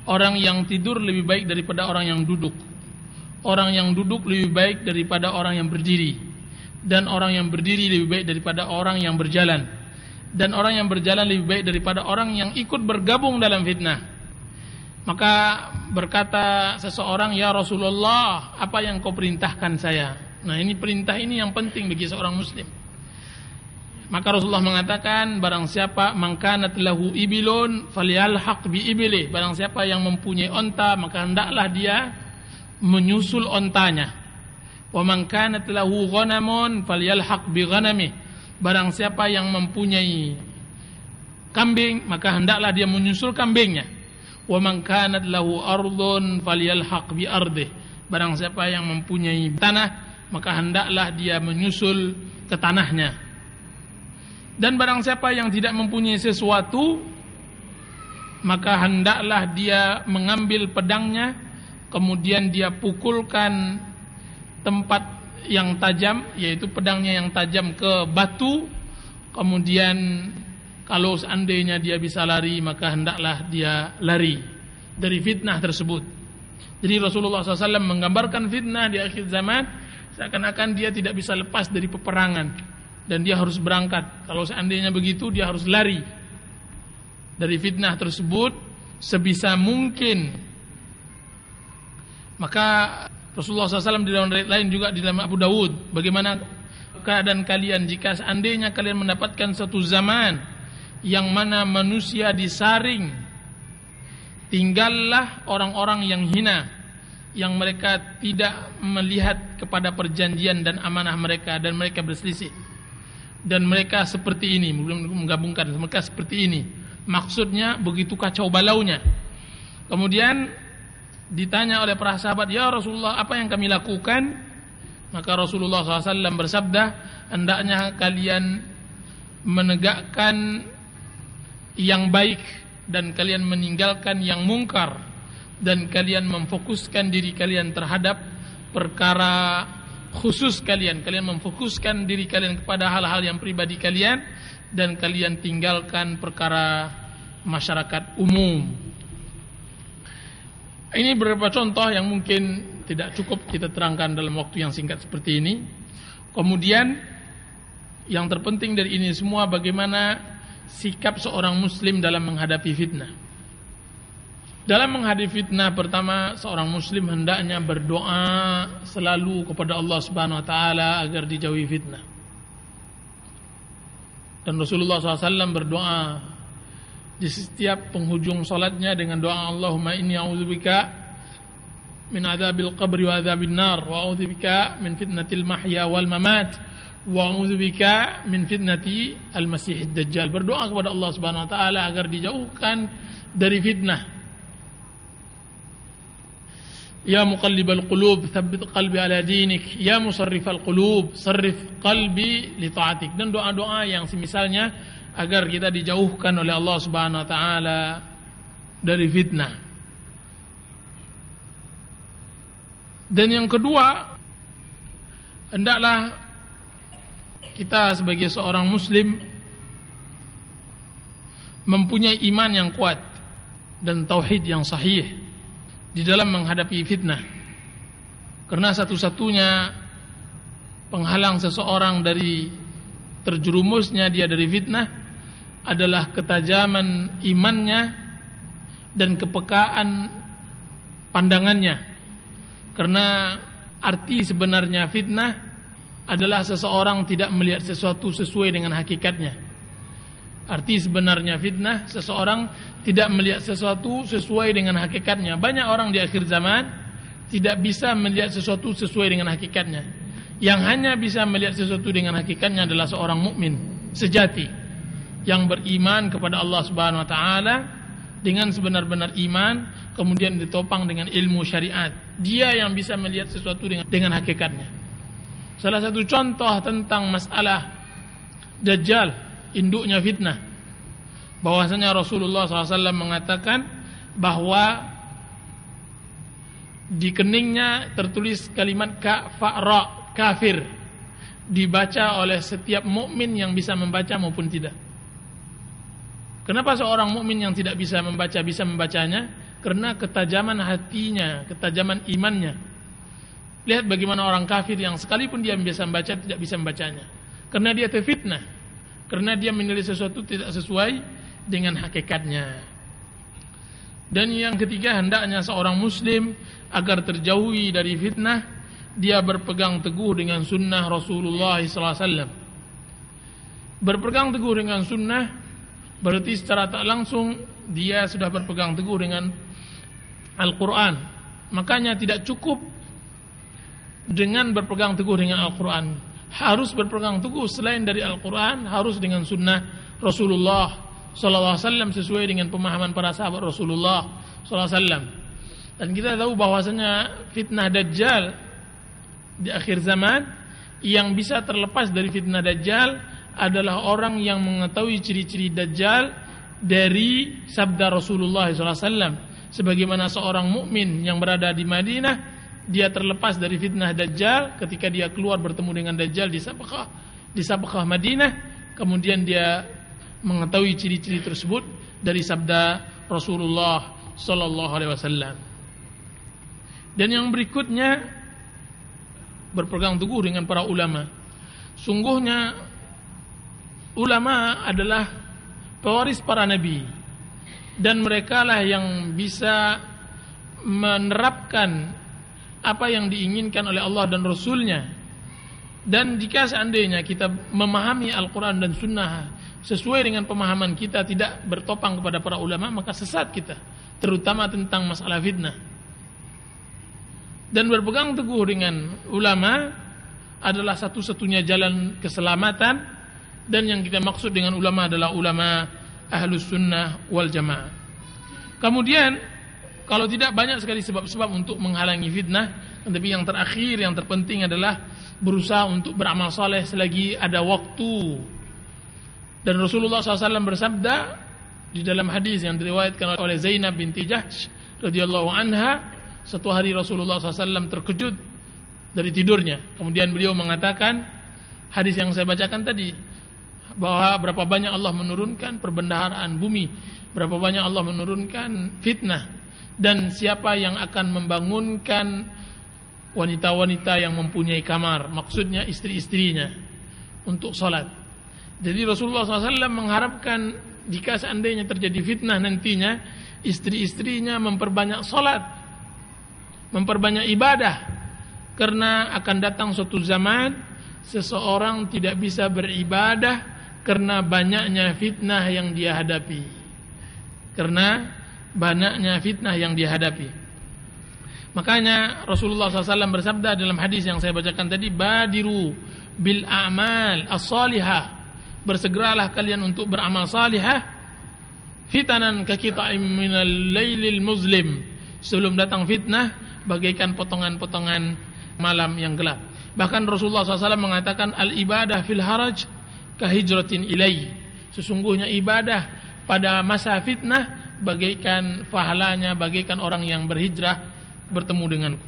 Orang yang tidur lebih baik daripada orang yang duduk. Orang yang duduk lebih baik daripada orang yang berdiri. Dan orang yang berdiri lebih baik daripada orang yang berjalan. Dan orang yang berjalan lebih baik daripada orang yang ikut bergabung dalam fitnah. Maka berkata seseorang, ya Rasulullah, apa yang kau perintahkan saya? Nah, ini perintah ini yang penting bagi seorang muslim. Maka Rasulullah mengatakan, barang siapa mangkanat lahu ibilun falyalhaq bi ibili, barang siapa yang mempunyai onta maka hendaklah dia menyusul ontanya. Wa man kanat lahu ghanamun falyalhaq bi ghanami, barang siapa yang mempunyai kambing maka hendaklah dia menyusul kambingnya. Wa man kanat lahu ardun falyalhaq bi ardih, barang siapa yang mempunyai tanah maka hendaklah dia menyusul ke tanahnya. Dan barang siapa yang tidak mempunyai sesuatu maka hendaklah dia mengambil pedangnya, kemudian dia pukulkan tempat yang tajam, yaitu pedangnya yang tajam ke batu, kemudian Kalau seandainya dia bisa lari, maka hendaklah dia lari dari fitnah tersebut. Jadi Rasulullah SAW menggambarkan fitnah di akhir zaman seakan-akan dia tidak bisa lepas dari peperangan dan dia harus berangkat. Kalau seandainya begitu, dia harus lari dari fitnah tersebut sebisa mungkin. Maka Rasulullah SAW di dalam riwayat lain juga di dalam Abu Dawud, bagaimana keadaan kalian jika seandainya kalian mendapatkan satu zaman yang mana manusia disaring, tinggallah orang-orang yang hina, yang mereka tidak melihat kepada perjanjian dan amanah mereka, dan mereka berselisih, dan mereka seperti ini, menggabungkan mereka seperti ini. Maksudnya begitu kacau balaunya. Kemudian ditanya oleh para sahabat, ya Rasulullah, apa yang kami lakukan? Maka Rasulullah SAW bersabda, hendaknya kalian menegakkan yang baik dan kalian meninggalkan yang mungkar, dan kalian memfokuskan diri kalian terhadap perkara khusus kalian memfokuskan diri kalian kepada hal-hal yang pribadi kalian, dan kalian tinggalkan perkara masyarakat umum. Ini beberapa contoh yang mungkin tidak cukup kita terangkan dalam waktu yang singkat seperti ini. Kemudian yang terpenting dari ini semua, bagaimana sikap seorang muslim dalam menghadapi fitnah. Dalam menghadapi fitnah, pertama seorang muslim hendaknya berdoa selalu kepada Allah Subhanahu wa taala agar dijauhi fitnah. Dan Rasulullah SAW berdoa di setiap penghujung salatnya dengan doa, Allahumma inni a'udzubika min adzabil qabri wa adzabin nar, wa a'udzubika min fitnatil mahya wal mamat, wa a'udzubika min fitnati al-masihid dajjal. Berdoa kepada Allah Subhanahu wa taala agar dijauhkan dari fitnah. Ya muqallibal qulub, tsabbit qalbi ala dinik. Ya musarrifal qulub, sarrif qalbi li ta'atik. Dan doa-doa yang semisalnya agar kita dijauhkan oleh Allah Subhanahu wa taala dari fitnah. Dan yang kedua, hendaklah kita sebagai seorang muslim mempunyai iman yang kuat dan tauhid yang sahih di dalam menghadapi fitnah. Karena satu-satunya penghalang seseorang dari terjerumusnya dia dari fitnah adalah ketajaman imannya dan kepekaan pandangannya. Karena arti sebenarnya fitnah adalah seseorang tidak melihat sesuatu sesuai dengan hakikatnya. Arti sebenarnya fitnah, seseorang tidak melihat sesuatu sesuai dengan hakikatnya. Banyak orang di akhir zaman tidak bisa melihat sesuatu sesuai dengan hakikatnya. Yang hanya bisa melihat sesuatu dengan hakikatnya adalah seorang mukmin sejati yang beriman kepada Allah Subhanahu wa taala dengan sebenar-benar iman, kemudian ditopang dengan ilmu syariat. Dia yang bisa melihat sesuatu dengan hakikatnya. Salah satu contoh tentang masalah Dajjal, induknya fitnah, bahwasanya Rasulullah SAW mengatakan bahwa di keningnya tertulis kalimat kafara, kafir, dibaca oleh setiap mukmin yang bisa membaca maupun tidak. Kenapa seorang mukmin yang tidak bisa membaca bisa membacanya? Karena ketajaman hatinya, ketajaman imannya. Lihat bagaimana orang kafir yang sekalipun dia bisa membaca tidak bisa membacanya, karena dia terfitnah, karena dia menilai sesuatu tidak sesuai dengan hakikatnya. Dan yang ketiga, hendaknya seorang muslim agar terjauhi dari fitnah, dia berpegang teguh dengan sunnah Rasulullah SAW. Berpegang teguh dengan sunnah berarti secara tak langsung dia sudah berpegang teguh dengan Al-Quran. Makanya tidak cukup dengan berpegang teguh dengan Al-Quran, harus berpegang teguh selain dari Al-Quran, harus dengan sunnah Rasulullah SAW sesuai dengan pemahaman para sahabat Rasulullah SAW. Dan kita tahu bahwasanya fitnah Dajjal di akhir zaman, yang bisa terlepas dari fitnah Dajjal adalah orang yang mengetahui ciri-ciri Dajjal dari sabda Rasulullah SAW. Sebagaimana seorang mukmin yang berada di Madinah, dia terlepas dari fitnah Dajjal ketika dia keluar bertemu dengan Dajjal di Sabkhah Madinah. Kemudian dia mengetahui ciri-ciri tersebut dari sabda Rasulullah sallallahu alaihi wasallam. Dan yang berikutnya, berpegang teguh dengan para ulama. Sungguhnya ulama adalah pewaris para nabi, dan merekalah yang bisa menerapkan apa yang diinginkan oleh Allah dan Rasulnya. Dan jika seandainya kita memahami Al-Quran dan Sunnah sesuai dengan pemahaman kita, tidak bertopang kepada para ulama, maka sesat kita, terutama tentang masalah fitnah. Dan berpegang teguh dengan ulama adalah satu-satunya jalan keselamatan. Dan yang kita maksud dengan ulama adalah ulama Ahlus Sunnah wal Jamaah. Kemudian, kalau tidak, banyak sekali sebab-sebab untuk menghalangi fitnah. Tetapi yang terakhir, yang terpenting adalah berusaha untuk beramal saleh selagi ada waktu. Dan Rasulullah SAW bersabda di dalam hadis yang diriwayatkan oleh Zainab binti Jahsh radhiyallahu anha, suatu hari Rasulullah SAW terkejut dari tidurnya. Kemudian beliau mengatakan hadis yang saya bacakan tadi, bahwa berapa banyak Allah menurunkan perbendaharaan bumi, berapa banyak Allah menurunkan fitnah, dan siapa yang akan membangunkan wanita-wanita yang mempunyai kamar, maksudnya istri-istrinya, untuk salat. Jadi Rasulullah SAW mengharapkan jika seandainya terjadi fitnah nantinya, istri-istrinya memperbanyak salat, memperbanyak ibadah, karena akan datang suatu zaman seseorang tidak bisa beribadah karena banyaknya fitnah yang dia hadapi. Makanya Rasulullah SAW bersabda dalam hadis yang saya bacakan tadi, badiru bil a'mal as-salihah, bersegeralah kalian untuk beramal salihah, fitanan kakita'im minal lailil muzlim, sebelum datang fitnah bagaikan potongan-potongan malam yang gelap. Bahkan Rasulullah SAW mengatakan, al-ibadah fil haraj kahijratin ilai, sesungguhnya ibadah pada masa fitnah bagaikan pahalanya bagaikan orang yang berhijrah bertemu denganku.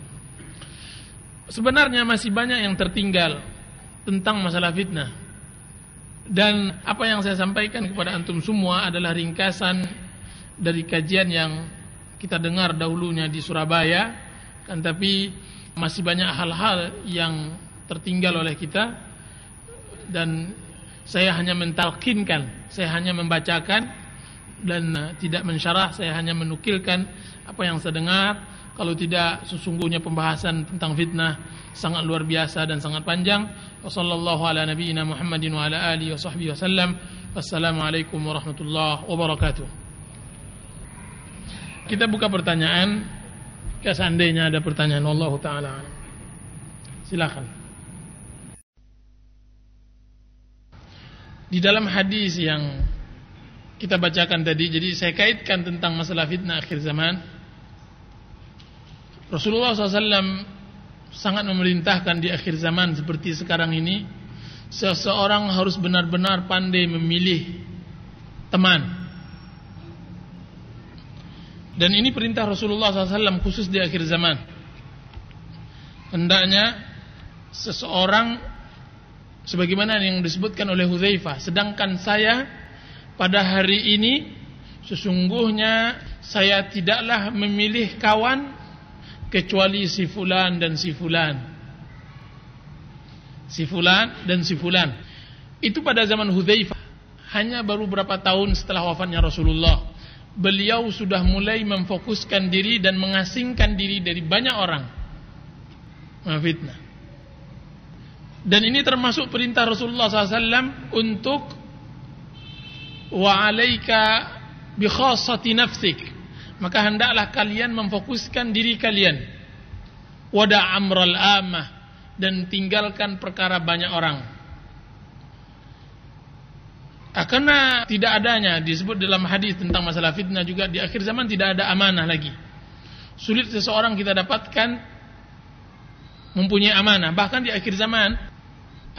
Sebenarnya masih banyak yang tertinggal tentang masalah fitnah, dan apa yang saya sampaikan kepada antum semua adalah ringkasan dari kajian yang kita dengar dahulunya di Surabaya, kan, tapi masih banyak hal-hal yang tertinggal oleh kita. Dan saya hanya mentalkinkan, saya hanya membacakan dan tidak mensyarah, saya hanya menukilkan apa yang saya dengar. Kalau tidak, sesungguhnya pembahasan tentang fitnah sangat luar biasa dan sangat panjang. Wassallallahu ala nabiyyina Muhammadin wa ala alihi wa sahbihi wasallam. Wassalamualaikum warahmatullahi wabarakatuh. Kita buka pertanyaan, seandainya ada pertanyaan. Wallahu ta'ala, silakan. Di dalam hadis yang kita bacakan tadi, jadi saya kaitkan tentang masalah fitnah akhir zaman. Rasulullah SAW sangat memerintahkan di akhir zaman seperti sekarang ini, seseorang harus benar-benar pandai memilih teman. Dan ini perintah Rasulullah SAW khusus di akhir zaman. Hendaknya seseorang, sebagaimana yang disebutkan oleh Hudzaifah, sedangkan saya pada hari ini sesungguhnya saya tidaklah memilih kawan kecuali si fulan dan si fulan. Si fulan dan si fulan. Itu pada zaman Hudzaifah, hanya baru berapa tahun setelah wafatnya Rasulullah. Beliau sudah mulai memfokuskan diri dan mengasingkan diri dari banyak orang fitnah. Dan ini termasuk perintah Rasulullah SAW untuk wa alaika bi khassati nafsik, maka hendaklah kalian memfokuskan diri kalian, wada amral amah, dan tinggalkan perkara banyak orang. Karena tidak adanya, disebut dalam hadis tentang masalah fitnah juga, di akhir zaman tidak ada amanah lagi. Sulit seseorang kita dapatkan mempunyai amanah. Bahkan di akhir zaman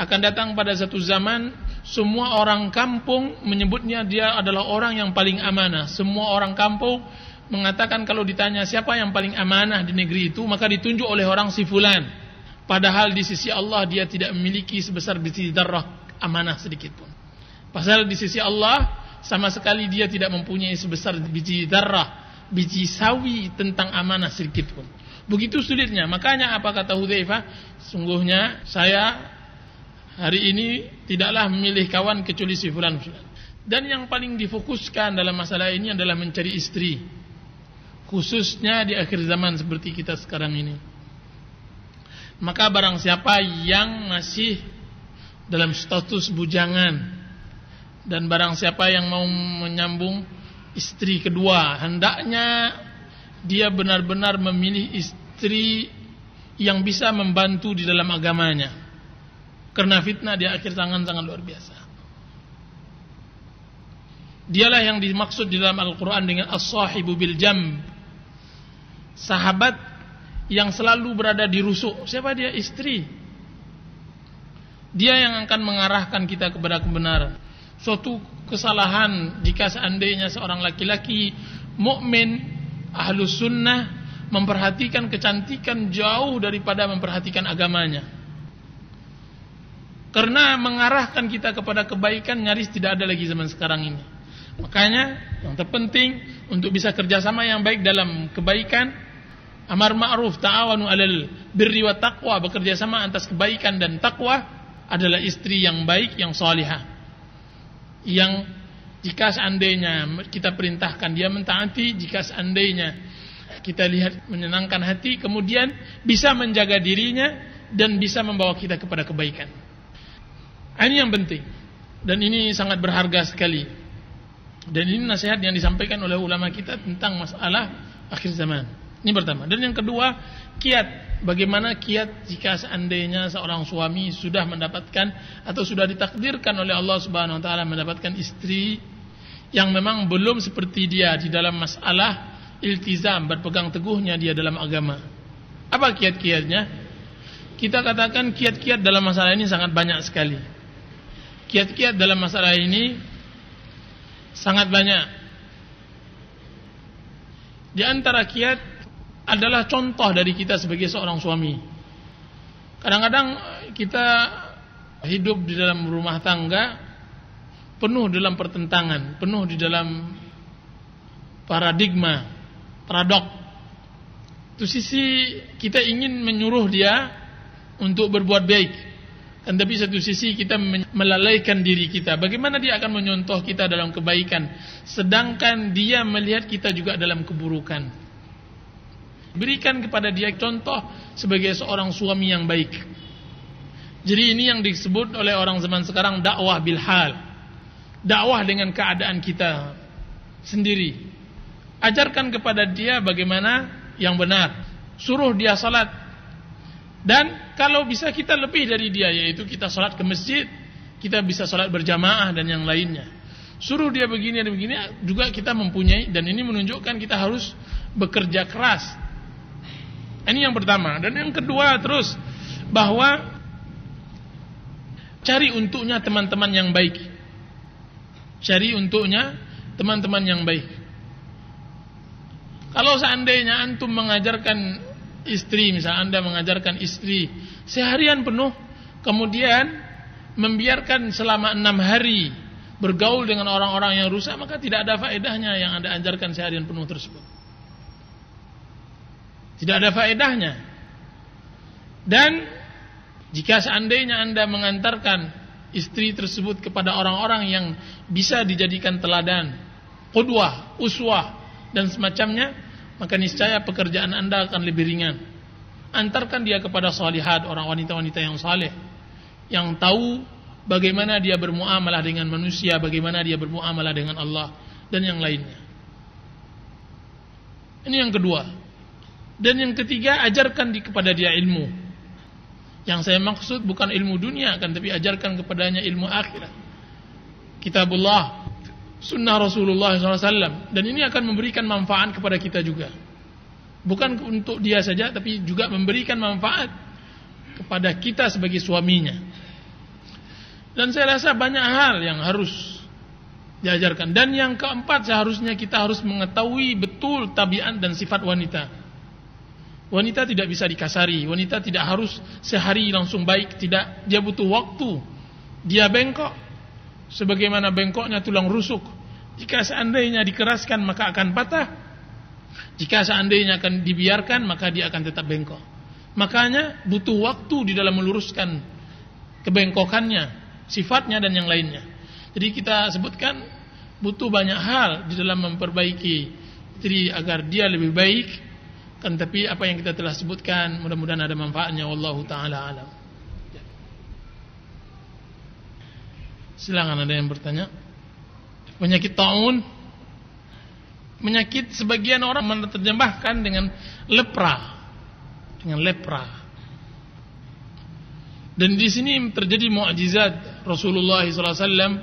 akan datang pada satu zaman semua orang kampung menyebutnya dia adalah orang yang paling amanah. Semua orang kampung mengatakan kalau ditanya siapa yang paling amanah di negeri itu, maka ditunjuk oleh orang si fulan. Padahal di sisi Allah dia tidak memiliki sebesar biji dzarrah amanah sedikit pun. Pasal di sisi Allah sama sekali dia tidak mempunyai sebesar biji darah, biji sawi tentang amanah sedikit pun. Begitu sulitnya. Makanya apa kata Hudzaifah? Sungguhnya saya hari ini tidaklah memilih kawan kecuali si fulan. Dan yang paling difokuskan dalam masalah ini adalah mencari istri, khususnya di akhir zaman seperti kita sekarang ini. Maka barang siapa yang masih dalam status bujangan, dan barang siapa yang mau menyambung istri kedua, hendaknya dia benar-benar memilih istri yang bisa membantu di dalam agamanya, karena fitnah di akhir zaman sangat luar biasa. Dialah yang dimaksud di dalam Al-Quran dengan as-sahibu bil jamb, sahabat yang selalu berada di rusuk. Siapa dia? Istri. Dia yang akan mengarahkan kita kepada kebenaran. Suatu kesalahan jika seandainya seorang laki-laki mukmin ahlus sunnah memperhatikan kecantikan jauh daripada memperhatikan agamanya. Karena mengarahkan kita kepada kebaikan nyaris tidak ada lagi zaman sekarang ini. Makanya yang terpenting untuk bisa kerjasama yang baik dalam kebaikan, amar ma'ruf, ta'awanu 'alal birri wat taqwa, bekerja sama atas kebaikan dan takwa, adalah istri yang baik, yang salihah, yang jika seandainya kita perintahkan dia mentaati, jika seandainya kita lihat menyenangkan hati, kemudian bisa menjaga dirinya dan bisa membawa kita kepada kebaikan. Ini yang penting, dan ini sangat berharga sekali. Dan ini nasihat yang disampaikan oleh ulama kita tentang masalah akhir zaman. Ini pertama. Dan yang kedua, kiat. Bagaimana kiat jika seandainya seorang suami sudah mendapatkan atau sudah ditakdirkan oleh Allah Subhanahu wa taala mendapatkan istri yang memang belum seperti dia di dalam masalah iltizam, berpegang teguhnya dia dalam agama. Apa kiat-kiatnya? Kita katakan kiat-kiat dalam masalah ini sangat banyak sekali. Kiat-kiat dalam masalah ini sangat banyak. Di antara kiat adalah contoh dari kita sebagai seorang suami. Kadang-kadang kita hidup di dalam rumah tangga penuh dalam pertentangan, penuh di dalam paradigma, paradok. Itu sisi kita ingin menyuruh dia untuk berbuat baik, tapi satu sisi kita melalaikan diri kita. Bagaimana dia akan menyontoh kita dalam kebaikan, sedangkan dia melihat kita juga dalam keburukan. Berikan kepada dia contoh sebagai seorang suami yang baik. Jadi ini yang disebut oleh orang zaman sekarang dakwah bil hal. Dakwah dengan keadaan kita sendiri. Ajarkan kepada dia bagaimana yang benar. Suruh dia salat. Dan kalau bisa kita lebih dari dia, yaitu kita salat ke masjid, kita bisa salat berjamaah dan yang lainnya. Suruh dia begini dan begini, juga kita mempunyai, dan ini menunjukkan kita harus bekerja keras. Ini yang pertama. Dan yang kedua terus, bahwa cari untuknya teman-teman yang baik. Cari untuknya teman-teman yang baik. Kalau seandainya antum mengajarkan istri, misalnya anda mengajarkan istri seharian penuh, kemudian membiarkan selama 6 hari bergaul dengan orang-orang yang rusak, maka tidak ada faedahnya yang anda ajarkan seharian penuh tersebut. Tidak ada faedahnya. Dan jika seandainya anda mengantarkan istri tersebut kepada orang-orang yang bisa dijadikan teladan, qudwah, uswah dan semacamnya, maka niscaya pekerjaan anda akan lebih ringan. Antarkan dia kepada salihat, orang wanita-wanita yang saleh, yang tahu bagaimana dia bermuamalah dengan manusia, bagaimana dia bermuamalah dengan Allah dan yang lainnya. Ini yang kedua. Dan yang ketiga, ajarkan kepada dia ilmu. Yang saya maksud bukan ilmu dunia, kan, tapi ajarkan kepadanya ilmu akhirat. Kitabullah, sunnah Rasulullah SAW. Dan ini akan memberikan manfaat kepada kita juga. Bukan untuk dia saja, tapi juga memberikan manfaat kepada kita sebagai suaminya. Dan saya rasa banyak hal yang harus diajarkan. Dan yang keempat, seharusnya kita harus mengetahui betul tabiat dan sifat wanita. Wanita tidak bisa dikasari. Wanita tidak harus sehari langsung baik. Tidak, dia butuh waktu. Dia bengkok sebagaimana bengkoknya tulang rusuk. Jika seandainya dikeraskan maka akan patah. Jika seandainya akan dibiarkan maka dia akan tetap bengkok. Makanya butuh waktu di dalam meluruskan kebengkokannya, sifatnya dan yang lainnya. Jadi kita sebutkan butuh banyak hal di dalam memperbaiki istri agar dia lebih baik. Kan tapi apa yang kita telah sebutkan mudah-mudahan ada manfaatnya. Wallahu taala alam. Silakan ada yang bertanya. Penyakit taun, penyakit sebagian orang menerjemahkan dengan lepra. Dengan lepra. Dan di sini terjadi mukjizat Rasulullah SAW,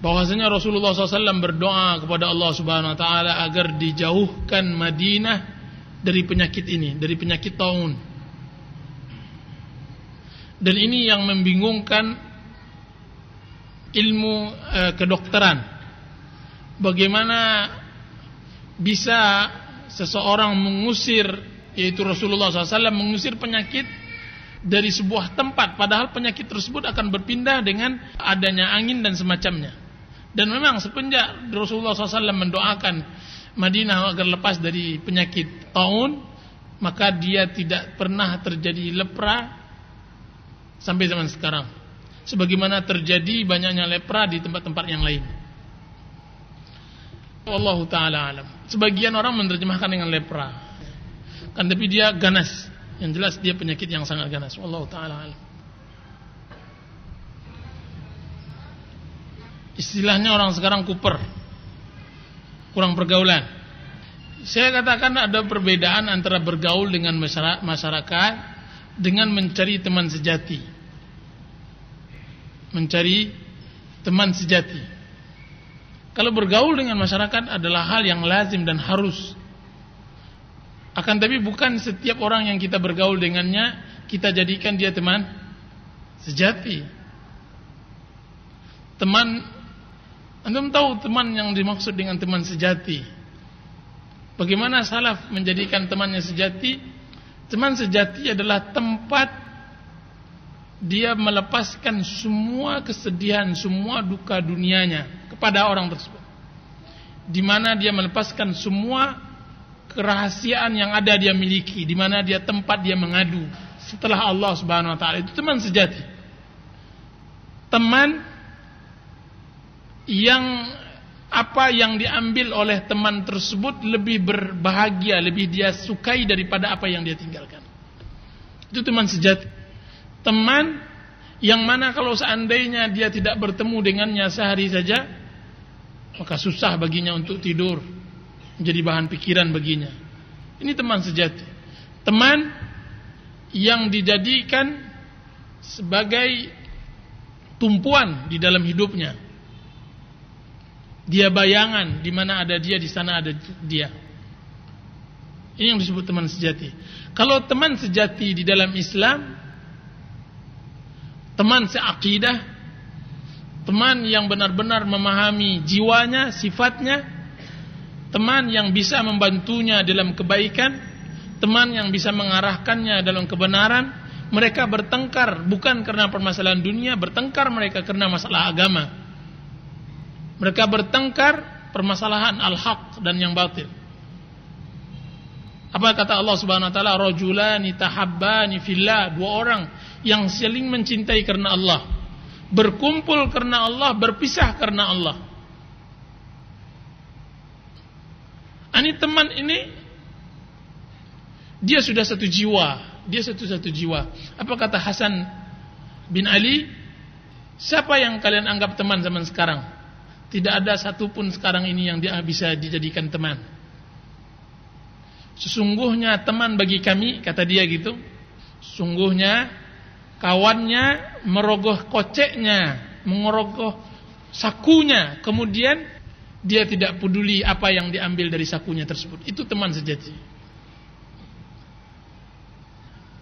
bahwasanya Rasulullah SAW berdoa kepada Allah Subhanahu Wa Taala agar dijauhkan Madinah dari penyakit ini, dari penyakit taun. Dan ini yang membingungkan ilmu kedokteran. Bagaimana bisa seseorang mengusir, yaitu Rasulullah SAW mengusir penyakit dari sebuah tempat, padahal penyakit tersebut akan berpindah dengan adanya angin dan semacamnya. Dan memang sepenjak Rasulullah SAW mendoakan Madinah agar lepas dari penyakit taun, maka dia tidak pernah terjadi lepra sampai zaman sekarang. Sebagaimana terjadi banyaknya lepra di tempat-tempat yang lain. Wallahu ta'ala alam. Sebagian orang menerjemahkan dengan lepra, kan tapi dia ganas. Yang jelas dia penyakit yang sangat ganas. Wallahu ta'ala alam. Istilahnya orang sekarang kuper, kurang pergaulan. Saya katakan ada perbedaan antara bergaul dengan masyarakat dengan mencari teman sejati. Mencari teman sejati. Kalau bergaul dengan masyarakat adalah hal yang lazim dan harus. Akan tapi bukan setiap orang yang kita bergaul dengannya kita jadikan dia teman sejati. Teman, antum tahu teman yang dimaksud dengan teman sejati. Bagaimana salaf menjadikan temannya sejati? Teman sejati adalah tempat dia melepaskan semua kesedihan, semua duka dunianya kepada orang tersebut. Di mana dia melepaskan semua kerahasiaan yang ada dia miliki, di mana dia tempat dia mengadu setelah Allah Subhanahu Wa Taala. Itu teman sejati. Teman yang apa yang diambil oleh teman tersebut lebih berbahagia, lebih dia sukai daripada apa yang dia tinggalkan. Itu teman sejati. Teman yang mana kalau seandainya dia tidak bertemu dengannya sehari saja, maka susah baginya untuk tidur, menjadi bahan pikiran baginya. Ini teman sejati. Teman yang dijadikan sebagai tumpuan di dalam hidupnya. Dia bayangan, di mana ada dia, di sana ada dia. Ini yang disebut teman sejati. Kalau teman sejati di dalam Islam, teman seakidah, teman yang benar-benar memahami jiwanya, sifatnya, teman yang bisa membantunya dalam kebaikan, teman yang bisa mengarahkannya dalam kebenaran. Mereka bertengkar bukan karena permasalahan dunia, bertengkar mereka karena masalah agama. Mereka bertengkar permasalahan al-haq dan yang batil. Apa kata Allah Subhanahu Wa Taala? Rajulani tahabbani fillah, dua orang yang saling mencintai karena Allah, berkumpul karena Allah, berpisah karena Allah. Ani teman ini dia sudah satu jiwa, dia satu jiwa. Apa kata Hasan bin Ali? Siapa yang kalian anggap teman zaman sekarang? Tidak ada satupun sekarang ini yang dia bisa dijadikan teman. Sesungguhnya teman bagi kami, kata dia gitu, sungguhnya kawannya merogoh koceknya, merogoh sakunya, kemudian dia tidak peduli apa yang diambil dari sakunya tersebut. Itu teman sejati.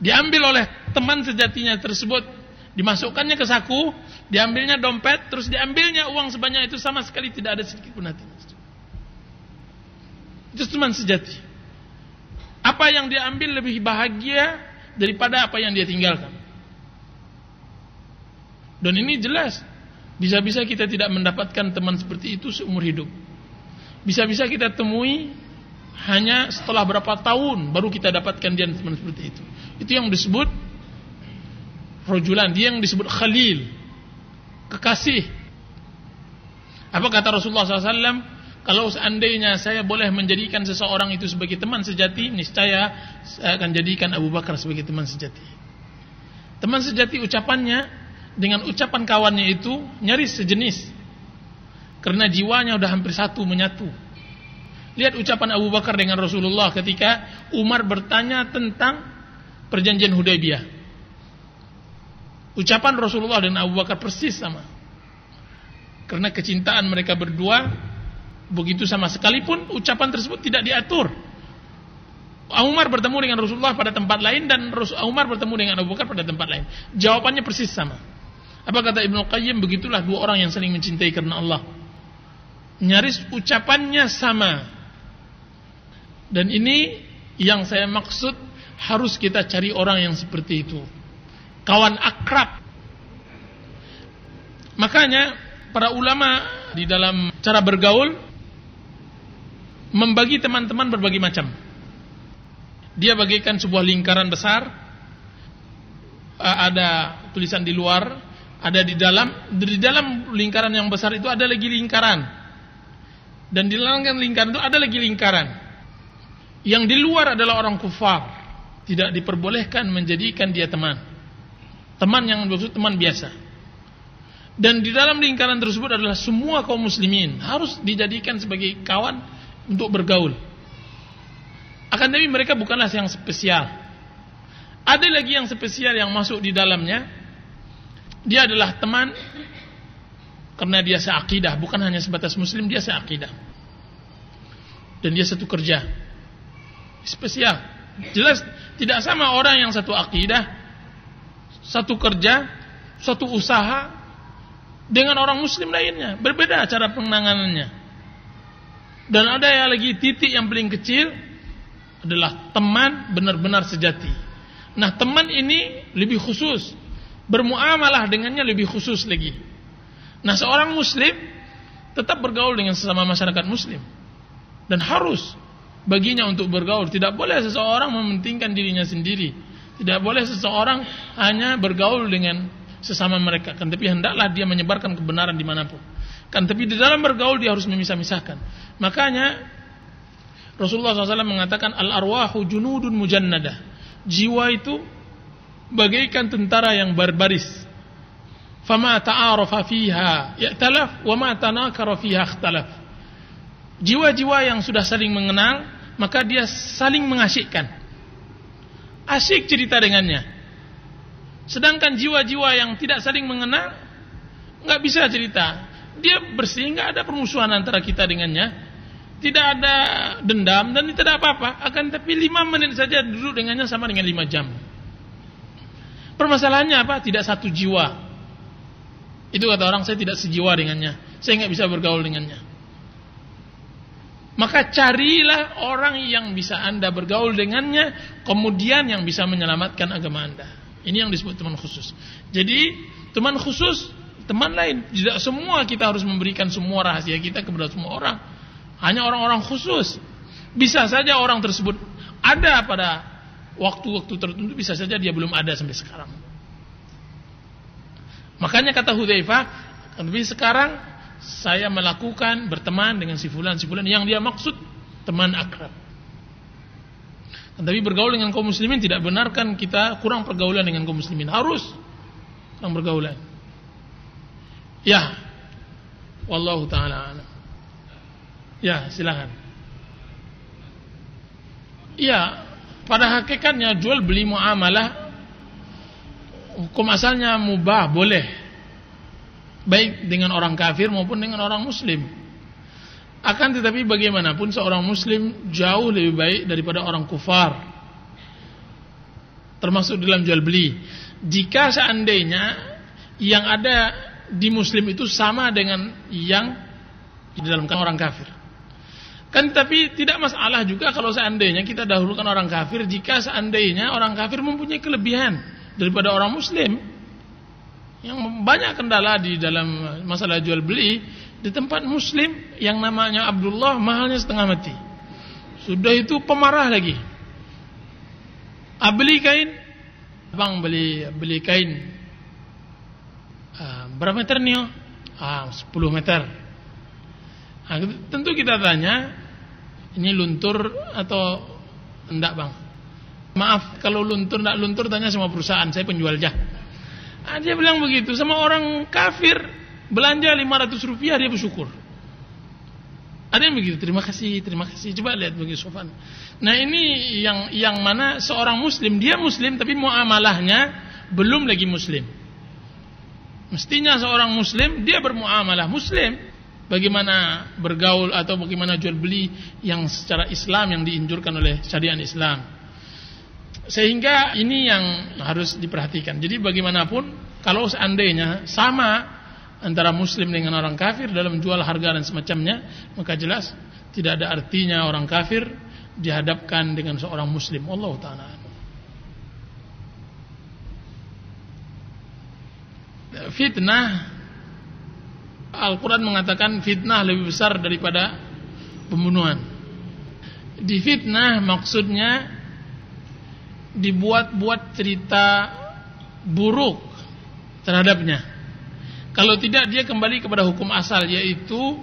Diambil oleh teman sejatinya tersebut, dimasukkannya ke saku, diambilnya dompet, terus diambilnya uang sebanyak itu, sama sekali tidak ada sedikit pun hati. Itu teman sejati. Apa yang dia ambil lebih bahagia daripada apa yang dia tinggalkan. Dan ini jelas Bisa-bisa kita tidak mendapatkan teman seperti itu seumur hidup. Bisa-bisa kita temui hanya setelah berapa tahun baru kita dapatkan dia teman seperti itu. Itu yang disebut rajulan, dia yang disebut khalil, kekasih. Apa kata Rasulullah SAW? Kalau seandainya saya boleh menjadikan seseorang itu sebagai teman sejati, niscaya saya akan jadikan Abu Bakar sebagai teman sejati. Teman sejati ucapannya dengan ucapan kawannya itu nyaris sejenis, karena jiwanya sudah hampir satu, menyatu. Lihat ucapan Abu Bakar dengan Rasulullah ketika Umar bertanya tentang perjanjian Hudaybiyah. Ucapan Rasulullah dan Abu Bakar persis sama, karena kecintaan mereka berdua begitu sama, sekalipun ucapan tersebut tidak diatur. Umar bertemu dengan Rasulullah pada tempat lain dan Umar bertemu dengan Abu Bakar pada tempat lain. Jawabannya persis sama. Apa kata Ibnu Qayyim? Begitulah dua orang yang saling mencintai karena Allah. Nyaris ucapannya sama. Dan ini yang saya maksud, harus kita cari orang yang seperti itu. Kawan akrab. Makanya para ulama di dalam cara bergaul membagi teman-teman berbagai macam. Dia bagikan sebuah lingkaran besar, ada tulisan di luar, ada di dalam. Di dalam lingkaran yang besar itu ada lagi lingkaran, dan di dalam lingkaran itu ada lagi lingkaran. Yang di luar adalah orang kufar, tidak diperbolehkan menjadikan dia teman. Teman yang maksud teman biasa. Dan di dalam lingkaran tersebut adalah semua kaum muslimin, harus dijadikan sebagai kawan untuk bergaul. Akan tapi mereka bukanlah yang spesial. Ada lagi yang spesial yang masuk di dalamnya. Dia adalah teman karena dia seakidah, bukan hanya sebatas muslim, dia seakidah. Dan dia satu kerja. Spesial. Jelas tidak sama orang yang satu akidah, satu kerja, satu usaha dengan orang muslim lainnya. Berbeda cara penanganannya. Dan ada yang lagi titik yang paling kecil adalah teman benar-benar sejati. Nah, teman ini lebih khusus, bermuamalah dengannya lebih khusus lagi. Nah, seorang muslim tetap bergaul dengan sesama masyarakat muslim, dan harus baginya untuk bergaul. Tidak boleh seseorang mementingkan dirinya sendiri. Tidak boleh seseorang hanya bergaul dengan sesama mereka, kan tapi hendaklah dia menyebarkan kebenaran dimanapun. Kan tapi di dalam bergaul dia harus memisah-misahkan. Makanya Rasulullah SAW mengatakan al-arwahu junudun mujannadah. Jiwa itu bagaikan tentara yang berbaris. Fama ta'arafa fiha ya'talaf wa ma tanakara fiha ikhtalaf. Jiwa-jiwa yang sudah saling mengenal, maka dia saling mengasyikkan. Asyik cerita dengannya. Sedangkan jiwa-jiwa yang tidak saling mengenal, enggak bisa cerita. Dia bersih, enggak ada permusuhan antara kita dengannya, tidak ada dendam dan tidak ada apa-apa. Akan tapi 5 menit saja duduk dengannya sama dengan 5 jam. Permasalahannya apa? Tidak satu jiwa. Itu kata orang, saya tidak sejiwa dengannya, saya enggak bisa bergaul dengannya. Maka carilah orang yang bisa Anda bergaul dengannya, kemudian yang bisa menyelamatkan agama Anda. Ini yang disebut teman khusus. Jadi teman khusus, teman lain. Tidak semua kita harus memberikan semua rahasia kita kepada semua orang. Hanya orang-orang khusus. Bisa saja orang tersebut ada pada waktu-waktu tertentu, bisa saja dia belum ada sampai sekarang. Makanya kata Hudzaifah, tapi sekarang saya melakukan berteman dengan si fulan yang dia maksud teman akrab. Tapi bergaul dengan kaum muslimin tidak benarkan kita kurang pergaulan dengan kaum muslimin. Harus kurang pergaulan. Ya, wallahu ta'ala alam. Ya, silakan. Ya, pada hakikatnya jual beli muamalah hukum asalnya mubah, boleh, baik dengan orang kafir maupun dengan orang muslim. Akan tetapi bagaimanapun seorang muslim jauh lebih baik daripada orang kufar, termasuk dalam jual beli. Jika seandainya yang ada di muslim itu sama dengan yang di dalam orang kafir, kan tapi tidak masalah juga kalau seandainya kita dahulukan orang kafir, jika seandainya orang kafir mempunyai kelebihan daripada orang muslim. Yang banyak kendala di dalam masalah jual beli di tempat muslim yang namanya Abdullah mahalnya setengah mati. Sudah itu pemarah lagi. Beli kain, bang beli kain. Berapa meter nih? 10 meter. Tentu kita tanya, ini luntur atau enggak bang? Maaf kalau luntur enggak luntur tanya sama perusahaan, saya penjualnya. Dia bilang begitu sama orang kafir, belanja 500 rupiah dia bersyukur. Ada yang begitu, terima kasih. Coba lihat bagi Sofan. Nah ini yang mana seorang muslim, dia muslim tapi muamalahnya belum lagi muslim. Mestinya seorang muslim dia bermuamalah muslim. Bagaimana bergaul atau bagaimana jual beli yang secara Islam yang dianjurkan oleh syariat Islam. Sehingga ini yang harus diperhatikan. Jadi bagaimanapun kalau seandainya sama antara muslim dengan orang kafir dalam jual harga dan semacamnya, maka jelas tidak ada artinya orang kafir dihadapkan dengan seorang muslim. Wallahu ta'ala. Fitnah, Al-Quran mengatakan fitnah lebih besar daripada pembunuhan. Di fitnah maksudnya dibuat-buat cerita buruk terhadapnya. Kalau tidak dia kembali kepada hukum asal, yaitu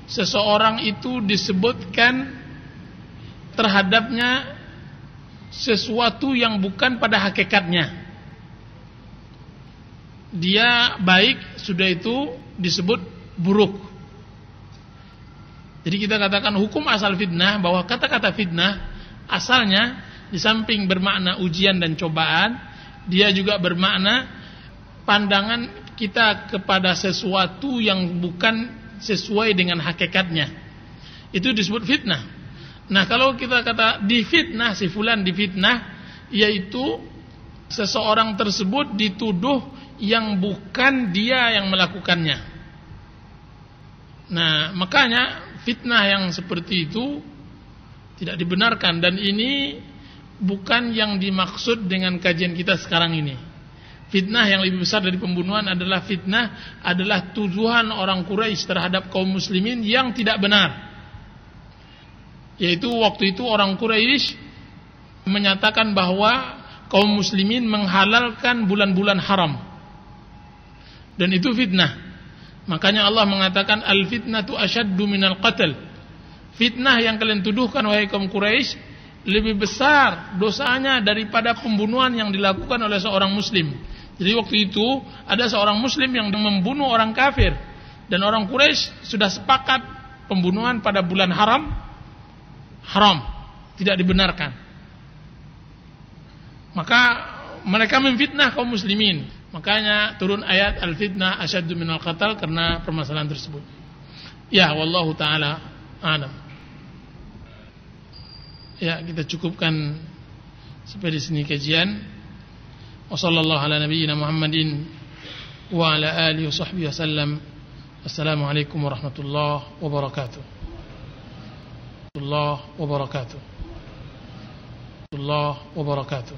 seseorang itu disebutkan terhadapnya sesuatu yang bukan pada hakikatnya. Dia baik, sudah itu disebut buruk. Jadi kita katakan hukum asal fitnah, bahwa kata-kata fitnah asalnya di samping bermakna ujian dan cobaan, dia juga bermakna pandangan kita kepada sesuatu yang bukan sesuai dengan hakikatnya. Itu disebut fitnah. Nah kalau kita kata difitnah, si fulan difitnah, yaitu seseorang tersebut dituduh yang bukan dia yang melakukannya. Nah makanya fitnah yang seperti itu tidak dibenarkan, dan ini bukan yang dimaksud dengan kajian kita sekarang ini. Fitnah yang lebih besar dari pembunuhan adalah tuduhan orang Quraisy terhadap kaum muslimin yang tidak benar. Yaitu waktu itu orang Quraisy menyatakan bahwa kaum muslimin menghalalkan bulan-bulan haram. Dan itu fitnah. Makanya Allah mengatakan al-fitnatu asyaddu minal qatl. Fitnah yang kalian tuduhkan wahai kaum Quraisy lebih besar dosanya daripada pembunuhan yang dilakukan oleh seorang muslim. Jadi waktu itu ada seorang muslim yang membunuh orang kafir, dan orang Quraisy sudah sepakat pembunuhan pada bulan haram, tidak dibenarkan. Maka mereka memfitnah kaum muslimin. Makanya turun ayat al-fitnah asyaddu minal qatl karena permasalahan tersebut. Ya, wallahu taala a'lam. Ya, kita cukupkan sampai di sini kajian. Wassallallahu ala nabiyyina Muhammadin wa ala alihi washabbihi wasallam. Assalamualaikum warahmatullahi wabarakatuh. Warahmatullahi wabarakatuh.